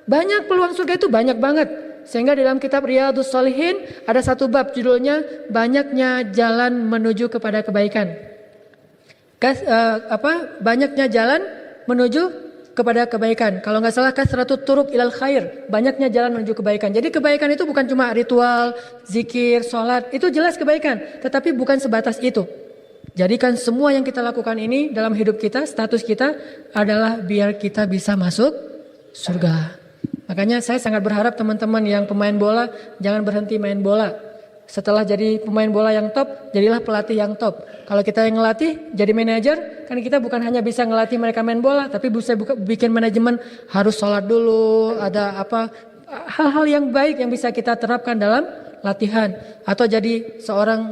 Banyak peluang surga itu banyak banget. Sehingga di dalam kitab Riyadhus Shalihin ada satu bab judulnya banyaknya jalan menuju kepada kebaikan. Banyaknya jalan menuju kepada kebaikan. Kalau nggak salah kasratut turuq ilal khair, banyaknya jalan menuju kebaikan. Jadi kebaikan itu bukan cuma ritual, zikir, sholat, itu jelas kebaikan, tetapi bukan sebatas itu. Jadikan semua yang kita lakukan ini dalam hidup kita, status kita adalah biar kita bisa masuk surga. Makanya saya sangat berharap teman-teman yang pemain bola jangan berhenti main bola. Setelah jadi pemain bola yang top, jadilah pelatih yang top. Kalau kita yang ngelatih, jadi manajer, kan kita bukan hanya bisa ngelatih mereka main bola, tapi bisa bikin manajemen, harus sholat dulu, ada hal-hal yang baik yang bisa kita terapkan dalam latihan. Atau jadi seorang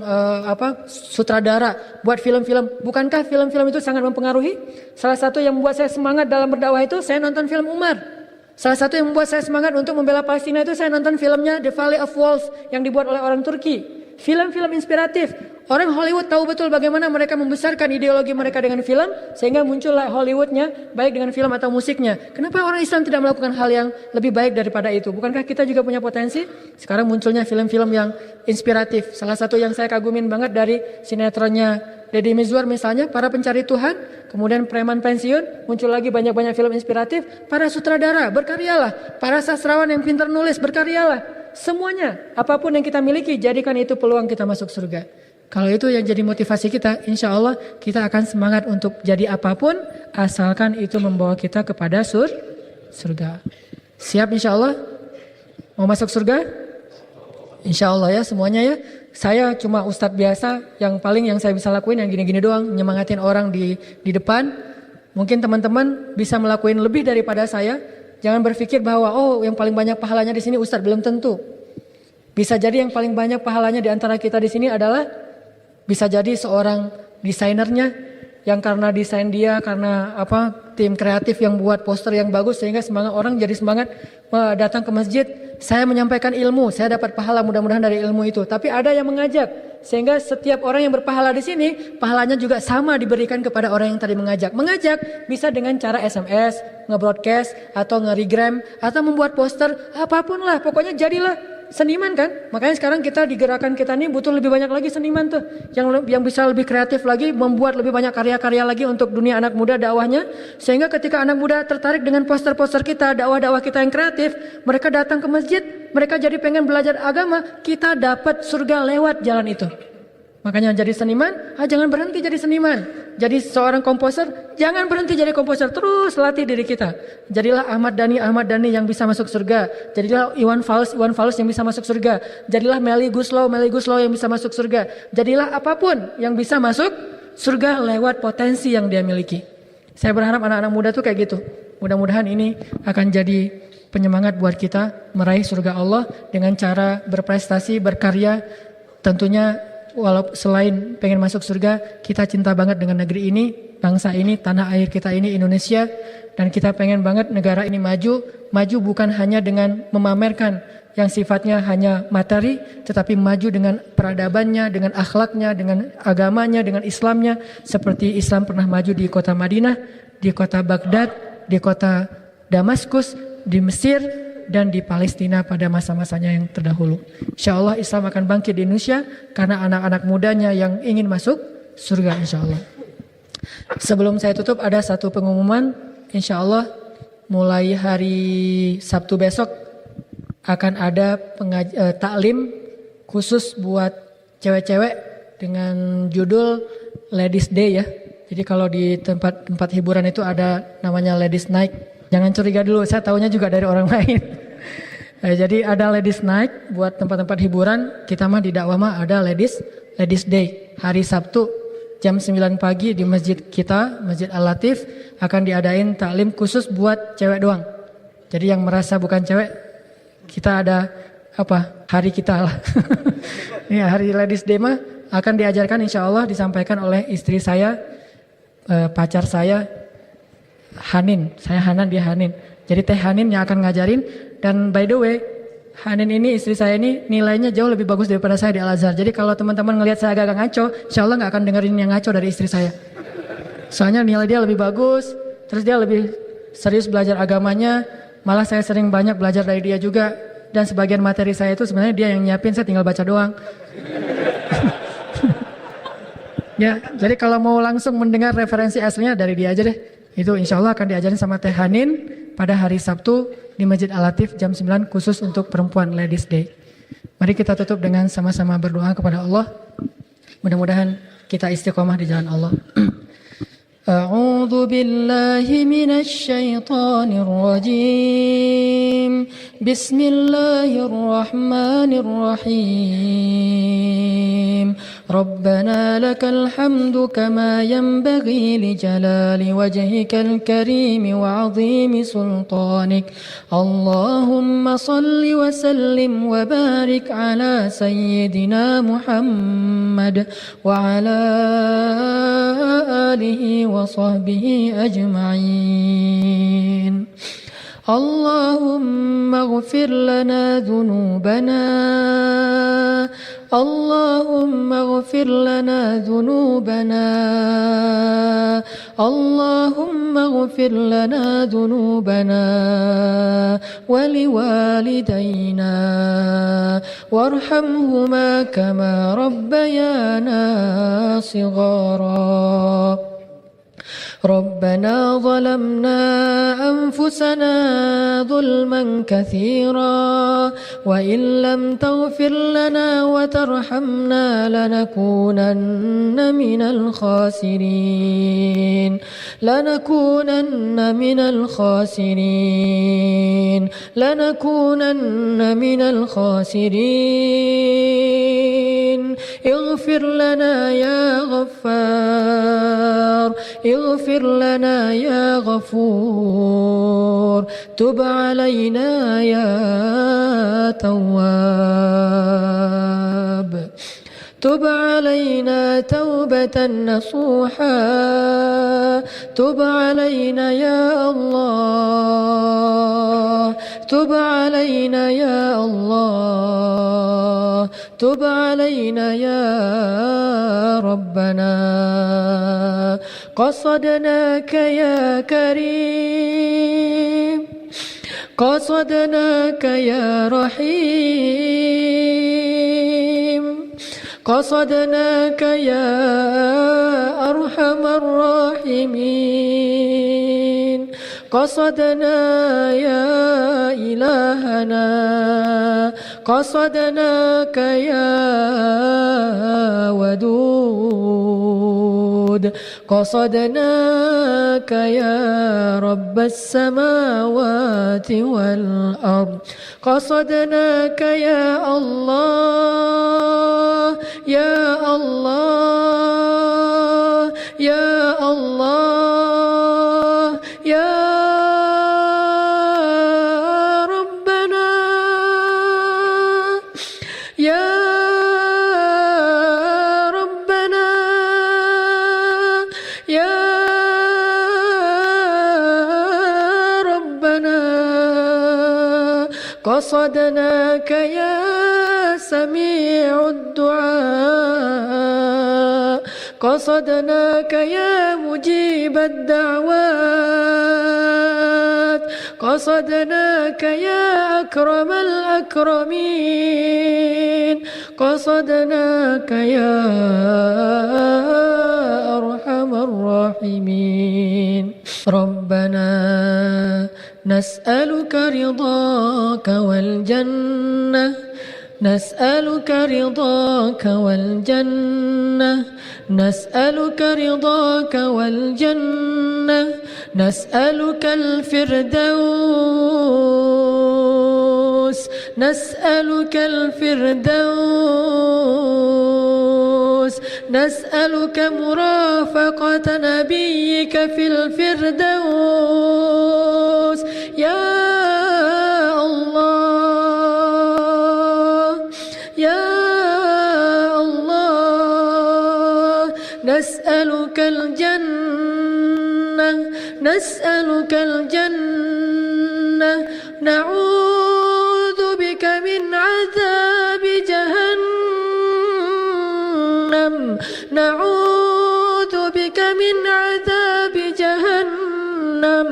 sutradara, buat film-film. Bukankah film-film itu sangat mempengaruhi? Salah satu yang membuat saya semangat dalam berdakwah itu, saya nonton film Umar. Salah satu yang membuat saya semangat untuk membela Palestina itu saya nonton filmnya The Valley of Wolves yang dibuat oleh orang Turki. Film-film inspiratif. Orang Hollywood tahu betul bagaimana mereka membesarkan ideologi mereka dengan film sehingga muncullah Hollywoodnya baik dengan film atau musiknya. Kenapa orang Islam tidak melakukan hal yang lebih baik daripada itu? Bukankah kita juga punya potensi? Sekarang munculnya film-film yang inspiratif. Salah satu yang saya kagumin banget dari sinetronnya Deddy Mizwar misalnya, Para Pencari Tuhan. Kemudian Preman Pensiun, muncul lagi banyak-banyak film inspiratif. Para sutradara, berkaryalah. Para sastrawan yang pintar nulis, berkaryalah. Semuanya, apapun yang kita miliki, jadikan itu peluang kita masuk surga. Kalau itu yang jadi motivasi kita, insya Allah kita akan semangat untuk jadi apapun, asalkan itu membawa kita kepada surga. Siap insya Allah? Mau masuk surga? Insya Allah ya semuanya ya. Saya cuma ustadz biasa, yang saya bisa lakuin yang gini-gini doang, nyemangatin orang di depan. Mungkin teman-teman bisa melakukan lebih daripada saya. Jangan berpikir bahwa yang paling banyak pahalanya di sini ustadz, belum tentu. Bisa jadi yang paling banyak pahalanya di antara kita di sini adalah bisa jadi seorang desainernya yang karena desain dia, karena tim kreatif yang buat poster yang bagus sehingga orang jadi semangat datang ke masjid. Saya menyampaikan ilmu, saya dapat pahala mudah-mudahan dari ilmu itu. Tapi ada yang mengajak, sehingga setiap orang yang berpahala di sini, pahalanya juga sama diberikan kepada orang yang tadi mengajak. Mengajak bisa dengan cara SMS, nge-broadcast, atau nge-regram, atau membuat poster, apapun lah, pokoknya jadilah seniman kan. Makanya sekarang kita di gerakan kita ini butuh lebih banyak lagi seniman tuh, yang bisa lebih kreatif lagi, membuat lebih banyak karya-karya lagi untuk dunia anak muda dakwahnya. Sehingga ketika anak muda tertarik dengan poster-poster kita, dakwah-dakwah kita yang kreatif, mereka datang ke masjid, mereka jadi pengen belajar agama, kita dapat surga lewat jalan itu. Makanya jadi seniman, jangan berhenti jadi seniman. Jadi seorang komposer, jangan berhenti jadi komposer, terus latih diri kita. Jadilah Ahmad Dhani yang bisa masuk surga. Jadilah Iwan Fals yang bisa masuk surga. Jadilah Melly Guslow yang bisa masuk surga. Jadilah apapun yang bisa masuk surga lewat potensi yang dia miliki. Saya berharap anak-anak muda tuh kayak gitu. Mudah-mudahan ini akan jadi penyemangat buat kita meraih surga Allah dengan cara berprestasi, berkarya. Tentunya walaupun selain pengen masuk surga, kita cinta banget dengan negeri ini, bangsa ini, tanah air kita ini, Indonesia. Dan kita pengen banget negara ini maju bukan hanya dengan memamerkan yang sifatnya hanya materi, tetapi maju dengan peradabannya, dengan akhlaknya, dengan agamanya, dengan Islamnya. Seperti Islam pernah maju di kota Madinah, di kota Baghdad, di kota Damaskus, di Mesir, dan di Palestina pada masa-masanya yang terdahulu. Insya Allah Islam akan bangkit di Indonesia karena anak-anak mudanya yang ingin masuk surga insya Allah. Sebelum saya tutup ada satu pengumuman, insya Allah mulai hari Sabtu besok akan ada taklim khusus buat cewek-cewek dengan judul Ladies Day ya. Jadi kalau di tempat hiburan itu ada namanya Ladies Night. Jangan curiga dulu, saya tahunya juga dari orang lain. Jadi ada Ladies Night buat tempat-tempat hiburan. Kita mah di dakwah mah ada Ladies Day. Hari Sabtu jam 9 pagi di masjid kita, Masjid Al-Latif, akan diadain taklim khusus buat cewek doang. Jadi yang merasa bukan cewek, kita ada hari kita lah. Ya, hari Ladies Day mah akan diajarkan insya Allah disampaikan oleh istri saya, pacar saya, Hanin. Saya Hanan, dia Hanin. Jadi Teh Hanin yang akan ngajarin. Dan by the way, Hanin ini istri saya ini nilainya jauh lebih bagus daripada saya di Al-Azhar. Jadi kalau teman-teman ngelihat saya agak ngaco, insya Allah gak akan dengerin yang ngaco dari istri saya. Soalnya nilai dia lebih bagus, terus dia lebih serius belajar agamanya. Malah saya sering banyak belajar dari dia juga. dan sebagian materi saya itu sebenarnya dia yang nyiapin, saya tinggal baca doang. Ya, jadi kalau mau langsung mendengar referensi aslinya dari dia aja deh. Itu insya Allah akan diajarin sama Teh Hanin pada hari Sabtu di Masjid Al-Latif jam 9 khusus untuk perempuan Ladies Day. Mari kita tutup dengan sama-sama berdoa kepada Allah. Mudah-mudahan kita istiqomah di jalan Allah. A'udzu billahi minasy syaithanir rajim. Bismillahirrahmanirrahim. Rabbana lakal hamdu kama yanbaghi li jalali wajhikal karim wa 'azimi sultanik. Allahumma salli wa sallim wa barik ala sayyidina Muhammad wa ala alihi wa sahbihi ajma'in. Allahumma ighfir lana dhunubana. Allahumma ighfir lana dhunubana. Allahumma ighfir lana dhunubana wa liwalidayna warhamhuma kama rabbayana shighara. ربنا ظلمنا أنفسنا ظلما كثيرا وإن لم تغفر لنا وترحمنا لنكونن من الخاسرين لنكونن من الخاسرين لنكونن من الخاسرين اغفر لنا يا غفار اغفر لنا يا غفور تب علينا يا تواب تب علينا توبة نصوحا تب علينا يا الله تب علينا يا الله تب علينا يا ربنا قصدناك يا كريم قصدناك يا رحيم قصدناك يا أرحم الراحمين قصدنا يا إلهنا قصدناك يا ودود قصدناك يا رب السماوات والأرض قصدناك يا الله يا الله يا الله يا ربنا يا ربنا يا ربنا قصدناك يا سميع الدعاء قصدناك يا مجيب الدعوات قصدناك يا أكرم الأكرمين قصدناك يا أرحم الراحمين ربنا نسألك رضاك والجنة نسألك رضاك والجنة نسألك رضاك والجنة نسألك الفردوس نسألك الفردوس نسألك مرافقة نبيك في الفردوس يا الله يا الله نسألك الجنة نسألك الجنة نعوذ بك من عذاب جهنم نعوذ بك من عذاب جهنم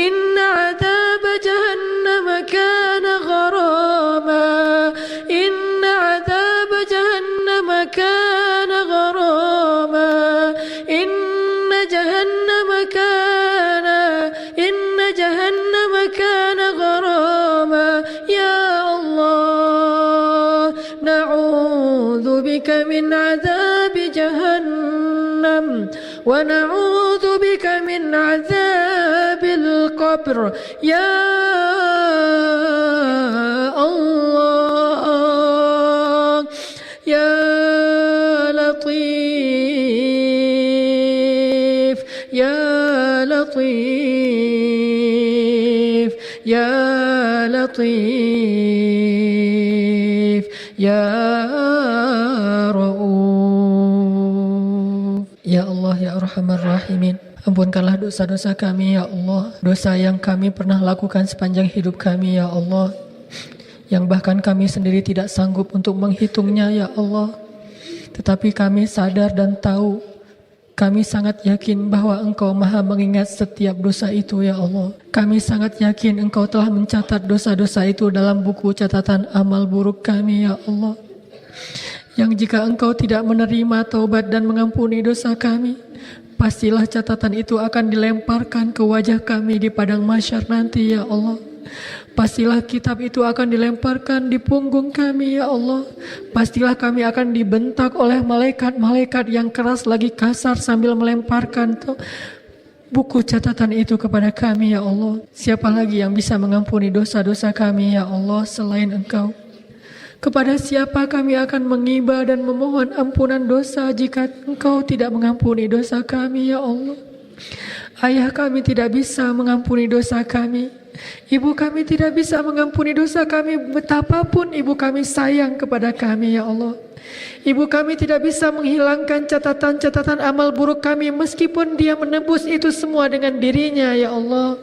إن عذاب جهنم كان غراما جهنم كان غراما يا الله نعوذ بك من عذاب جهنم ونعوذ بك من عذاب القبر يا الله يا لطيف يا لطيف يا لطيف يا رؤوف يا الله يا أرحم الراحمين. Ampunkanlah dosa-dosa kami ya Allah, dosa yang kami pernah lakukan sepanjang hidup kami ya Allah, yang bahkan kami sendiri tidak sanggup untuk menghitungnya ya Allah. Tetapi kami sadar dan tahu, kami sangat yakin bahwa Engkau maha mengingat setiap dosa itu ya Allah. Kami sangat yakin Engkau telah mencatat dosa-dosa itu dalam buku catatan amal buruk kami ya Allah. Yang jika Engkau tidak menerima taubat dan mengampuni dosa kami, pastilah catatan itu akan dilemparkan ke wajah kami di padang mahsyar nanti ya Allah. Pastilah kitab itu akan dilemparkan di punggung kami ya Allah. Pastilah kami akan dibentak oleh malaikat-malaikat yang keras lagi kasar sambil melemparkan buku catatan itu kepada kami ya Allah. Siapa lagi yang bisa mengampuni dosa-dosa kami ya Allah selain Engkau? Kepada siapa kami akan mengiba dan memohon ampunan dosa jika Engkau tidak mengampuni dosa kami ya Allah? Ayah kami tidak bisa mengampuni dosa kami. Ibu kami tidak bisa mengampuni dosa kami betapapun ibu kami sayang kepada kami ya Allah. Ibu kami tidak bisa menghilangkan catatan-catatan amal buruk kami meskipun dia menebus itu semua dengan dirinya ya Allah.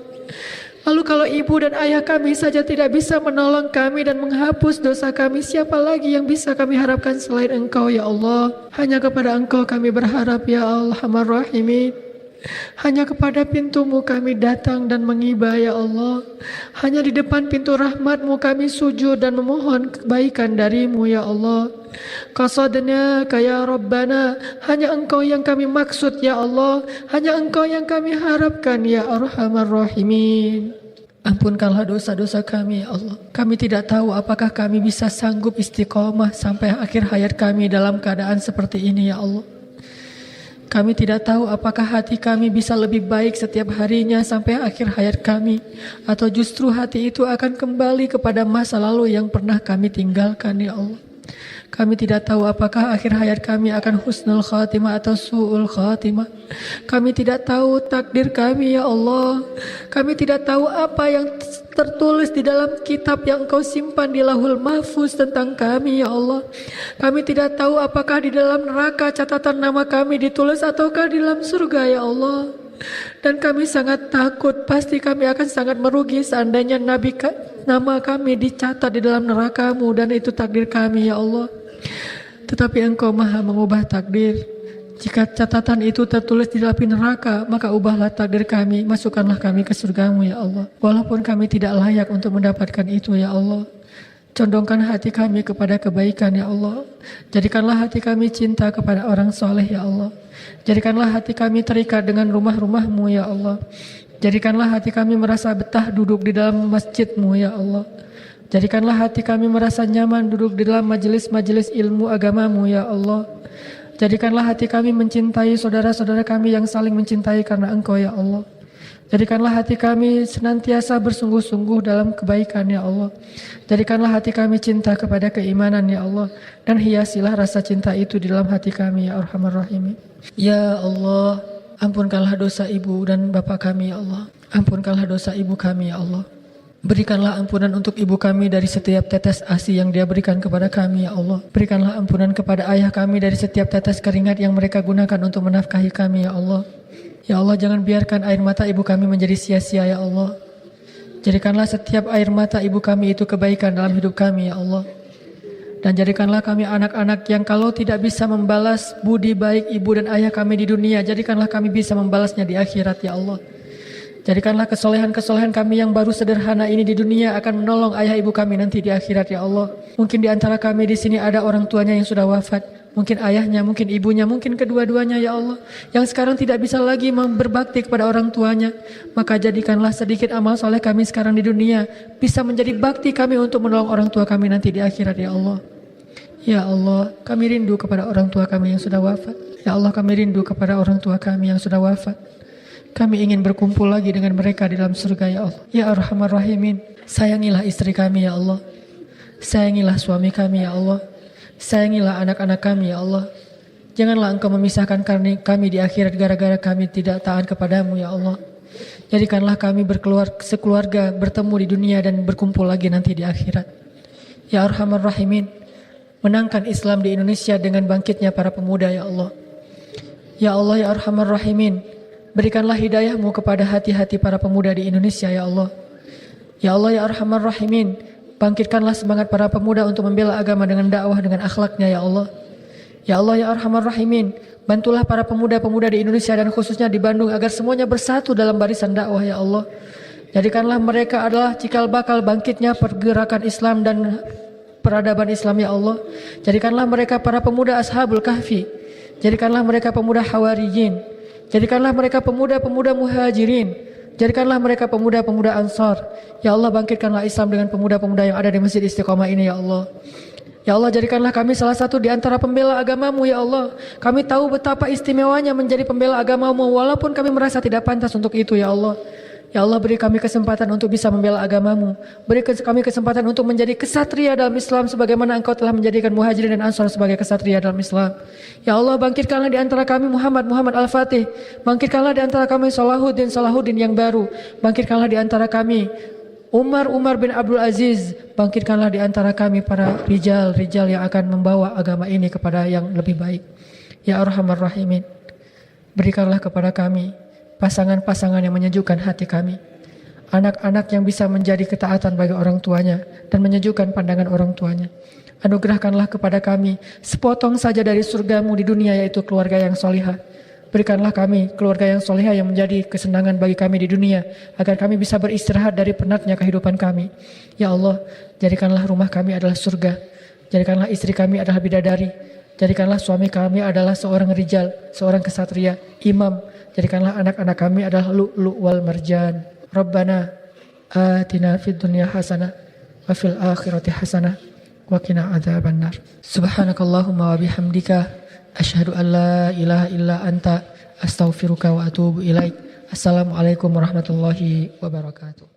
Lalu kalau ibu dan ayah kami saja tidak bisa menolong kami dan menghapus dosa kami, siapa lagi yang bisa kami harapkan selain Engkau ya Allah? Hanya kepada Engkau kami berharap ya Arhamar Rahimin. Hanya kepada pintu-Mu kami datang dan mengiba ya Allah. Hanya di depan pintu rahmat-Mu kami sujud dan memohon kebaikan dari-Mu ya Allah. Qasadna ya Rabbana, hanya Engkau yang kami maksud ya Allah. Hanya Engkau yang kami harapkan ya Arhamar Rahimin. Ampunkanlah dosa-dosa kami ya Allah. Kami tidak tahu apakah kami bisa sanggup istiqomah sampai akhir hayat kami dalam keadaan seperti ini ya Allah. Kami tidak tahu apakah hati kami bisa lebih baik setiap harinya sampai akhir hayat kami, atau justru hati itu akan kembali kepada masa lalu yang pernah kami tinggalkan ya Allah. Kami tidak tahu apakah akhir hayat kami akan husnul khatimah atau su'ul khatimah. Kami tidak tahu takdir kami ya Allah. Kami tidak tahu apa yang tertulis di dalam kitab yang Engkau simpan di Lauhul Mahfuz tentang kami ya Allah. Kami tidak tahu apakah di dalam neraka catatan nama kami ditulis ataukah di dalam surga ya Allah. Dan kami sangat takut, pasti kami akan sangat merugi seandainya nama kami dicatat di dalam neraka-Mu dan itu takdir kami ya Allah. Tetapi Engkau maha mengubah takdir. Jika catatan itu tertulis di dalam neraka, maka ubahlah takdir kami, masukkanlah kami ke surga-Mu ya Allah. Walaupun kami tidak layak untuk mendapatkan itu ya Allah. Condongkan hati kami kepada kebaikan ya Allah. Jadikanlah hati kami cinta kepada orang soleh ya Allah. Jadikanlah hati kami terikat dengan rumah-rumah-Mu ya Allah. Jadikanlah hati kami merasa betah duduk di dalam masjid-Mu ya Allah. Jadikanlah hati kami merasa nyaman duduk di dalam majelis-majelis ilmu agama-Mu ya Allah. Jadikanlah hati kami mencintai saudara-saudara kami yang saling mencintai karena Engkau ya Allah. Jadikanlah hati kami senantiasa bersungguh-sungguh dalam kebaikan ya Allah. Jadikanlah hati kami cinta kepada keimanan ya Allah. Dan hiasilah rasa cinta itu di dalam hati kami ya Arhamar Rahimin. Ya Allah, ampunkanlah dosa ibu dan bapak kami ya Allah. Ampunkanlah dosa ibu kami ya Allah. Berikanlah ampunan untuk ibu kami dari setiap tetes ASI yang dia berikan kepada kami ya Allah. Berikanlah ampunan kepada ayah kami dari setiap tetes keringat yang mereka gunakan untuk menafkahi kami ya Allah. Ya Allah, jangan biarkan air mata ibu kami menjadi sia-sia ya Allah. Jadikanlah setiap air mata ibu kami itu kebaikan dalam hidup kami ya Allah. Dan jadikanlah kami anak-anak yang kalau tidak bisa membalas budi baik ibu dan ayah kami di dunia, jadikanlah kami bisa membalasnya di akhirat ya Allah. Jadikanlah kesolehan-kesolehan kami yang baru sederhana ini di dunia akan menolong ayah ibu kami nanti di akhirat ya Allah. Mungkin di antara kami di sini ada orang tuanya yang sudah wafat. mungkin ayahnya, mungkin ibunya, mungkin kedua-duanya ya Allah, yang sekarang tidak bisa lagi berbakti kepada orang tuanya, maka jadikanlah sedikit amal soleh kami sekarang di dunia bisa menjadi bakti kami untuk menolong orang tua kami nanti di akhirat ya Allah. Ya Allah, kami rindu kepada orang tua kami yang sudah wafat. Ya Allah, kami rindu kepada orang tua kami yang sudah wafat. Kami ingin berkumpul lagi dengan mereka di dalam surga ya Allah. Ya Arhamar Rahimin, sayangilah istri kami ya Allah. Sayangilah suami kami ya Allah. Sayangilah anak-anak kami ya Allah. Janganlah Engkau memisahkan kami di akhirat gara-gara kami tidak taat kepadamu ya Allah. Jadikanlah kami sekeluarga bertemu di dunia dan berkumpul lagi nanti di akhirat. Ya Arhamar Rahimin, menangkan Islam di Indonesia dengan bangkitnya para pemuda ya Allah. Ya Allah ya Arhamar Rahimin, berikanlah hidayah-Mu kepada hati-hati para pemuda di Indonesia ya Allah. Ya Allah ya Arhamar Rahimin, bangkitkanlah semangat para pemuda untuk membela agama dengan dakwah dengan akhlaknya ya Allah. Ya Allah ya Arhamar Rahimin, bantulah para pemuda-pemuda di Indonesia dan khususnya di Bandung agar semuanya bersatu dalam barisan dakwah ya Allah. Jadikanlah mereka adalah cikal bakal bangkitnya pergerakan Islam dan peradaban Islam ya Allah. Jadikanlah mereka para pemuda Ashabul Kahfi. Jadikanlah mereka pemuda Hawariyin. Jadikanlah mereka pemuda-pemuda Muhajirin. Jadikanlah mereka pemuda-pemuda Ansar. Ya Allah, bangkitkanlah Islam dengan pemuda-pemuda yang ada di Masjid Istiqomah ini ya Allah. Ya Allah, jadikanlah kami salah satu di antara pembela agama-Mu ya Allah. Kami tahu betapa istimewanya menjadi pembela agama-Mu walaupun kami merasa tidak pantas untuk itu ya Allah. Ya Allah, beri kami kesempatan untuk bisa membela agama-Mu. Beri kami kesempatan untuk menjadi kesatria dalam Islam sebagaimana Engkau telah menjadikan Muhajirin dan Ansar sebagai kesatria dalam Islam. Ya Allah, bangkitkanlah di antara kami Muhammad Al-Fatih. Bangkitkanlah di antara kami Salahuddin yang baru. Bangkitkanlah di antara kami Umar bin Abdul Aziz. Bangkitkanlah di antara kami para rijal yang akan membawa agama ini kepada yang lebih baik. Ya Arhamar Rahimin, berikanlah kepada kami pasangan-pasangan yang menyejukkan hati kami. Anak-anak yang bisa menjadi ketaatan bagi orang tuanya dan menyejukkan pandangan orang tuanya. Anugerahkanlah kepada kami sepotong saja dari surga-Mu di dunia, yaitu keluarga yang solihah. Berikanlah kami keluarga yang solihah yang menjadi kesenangan bagi kami di dunia, agar kami bisa beristirahat dari penatnya kehidupan kami. Ya Allah, jadikanlah rumah kami adalah surga. Jadikanlah istri kami adalah bidadari. Jadikanlah suami kami adalah seorang rijal, seorang kesatria, imam. Jadikanlah anak-anak kami adalah lu'lu' wal marjan. Rabbana atina fid dunya hasanah wa fil akhirati hasanah wa qina adzabannar. Subhanakallahumma wa bihamdika asyhadu an la ilaha illa anta astaghfiruka wa atubu ilaik. Assalamualaikum warahmatullahi wabarakatuh.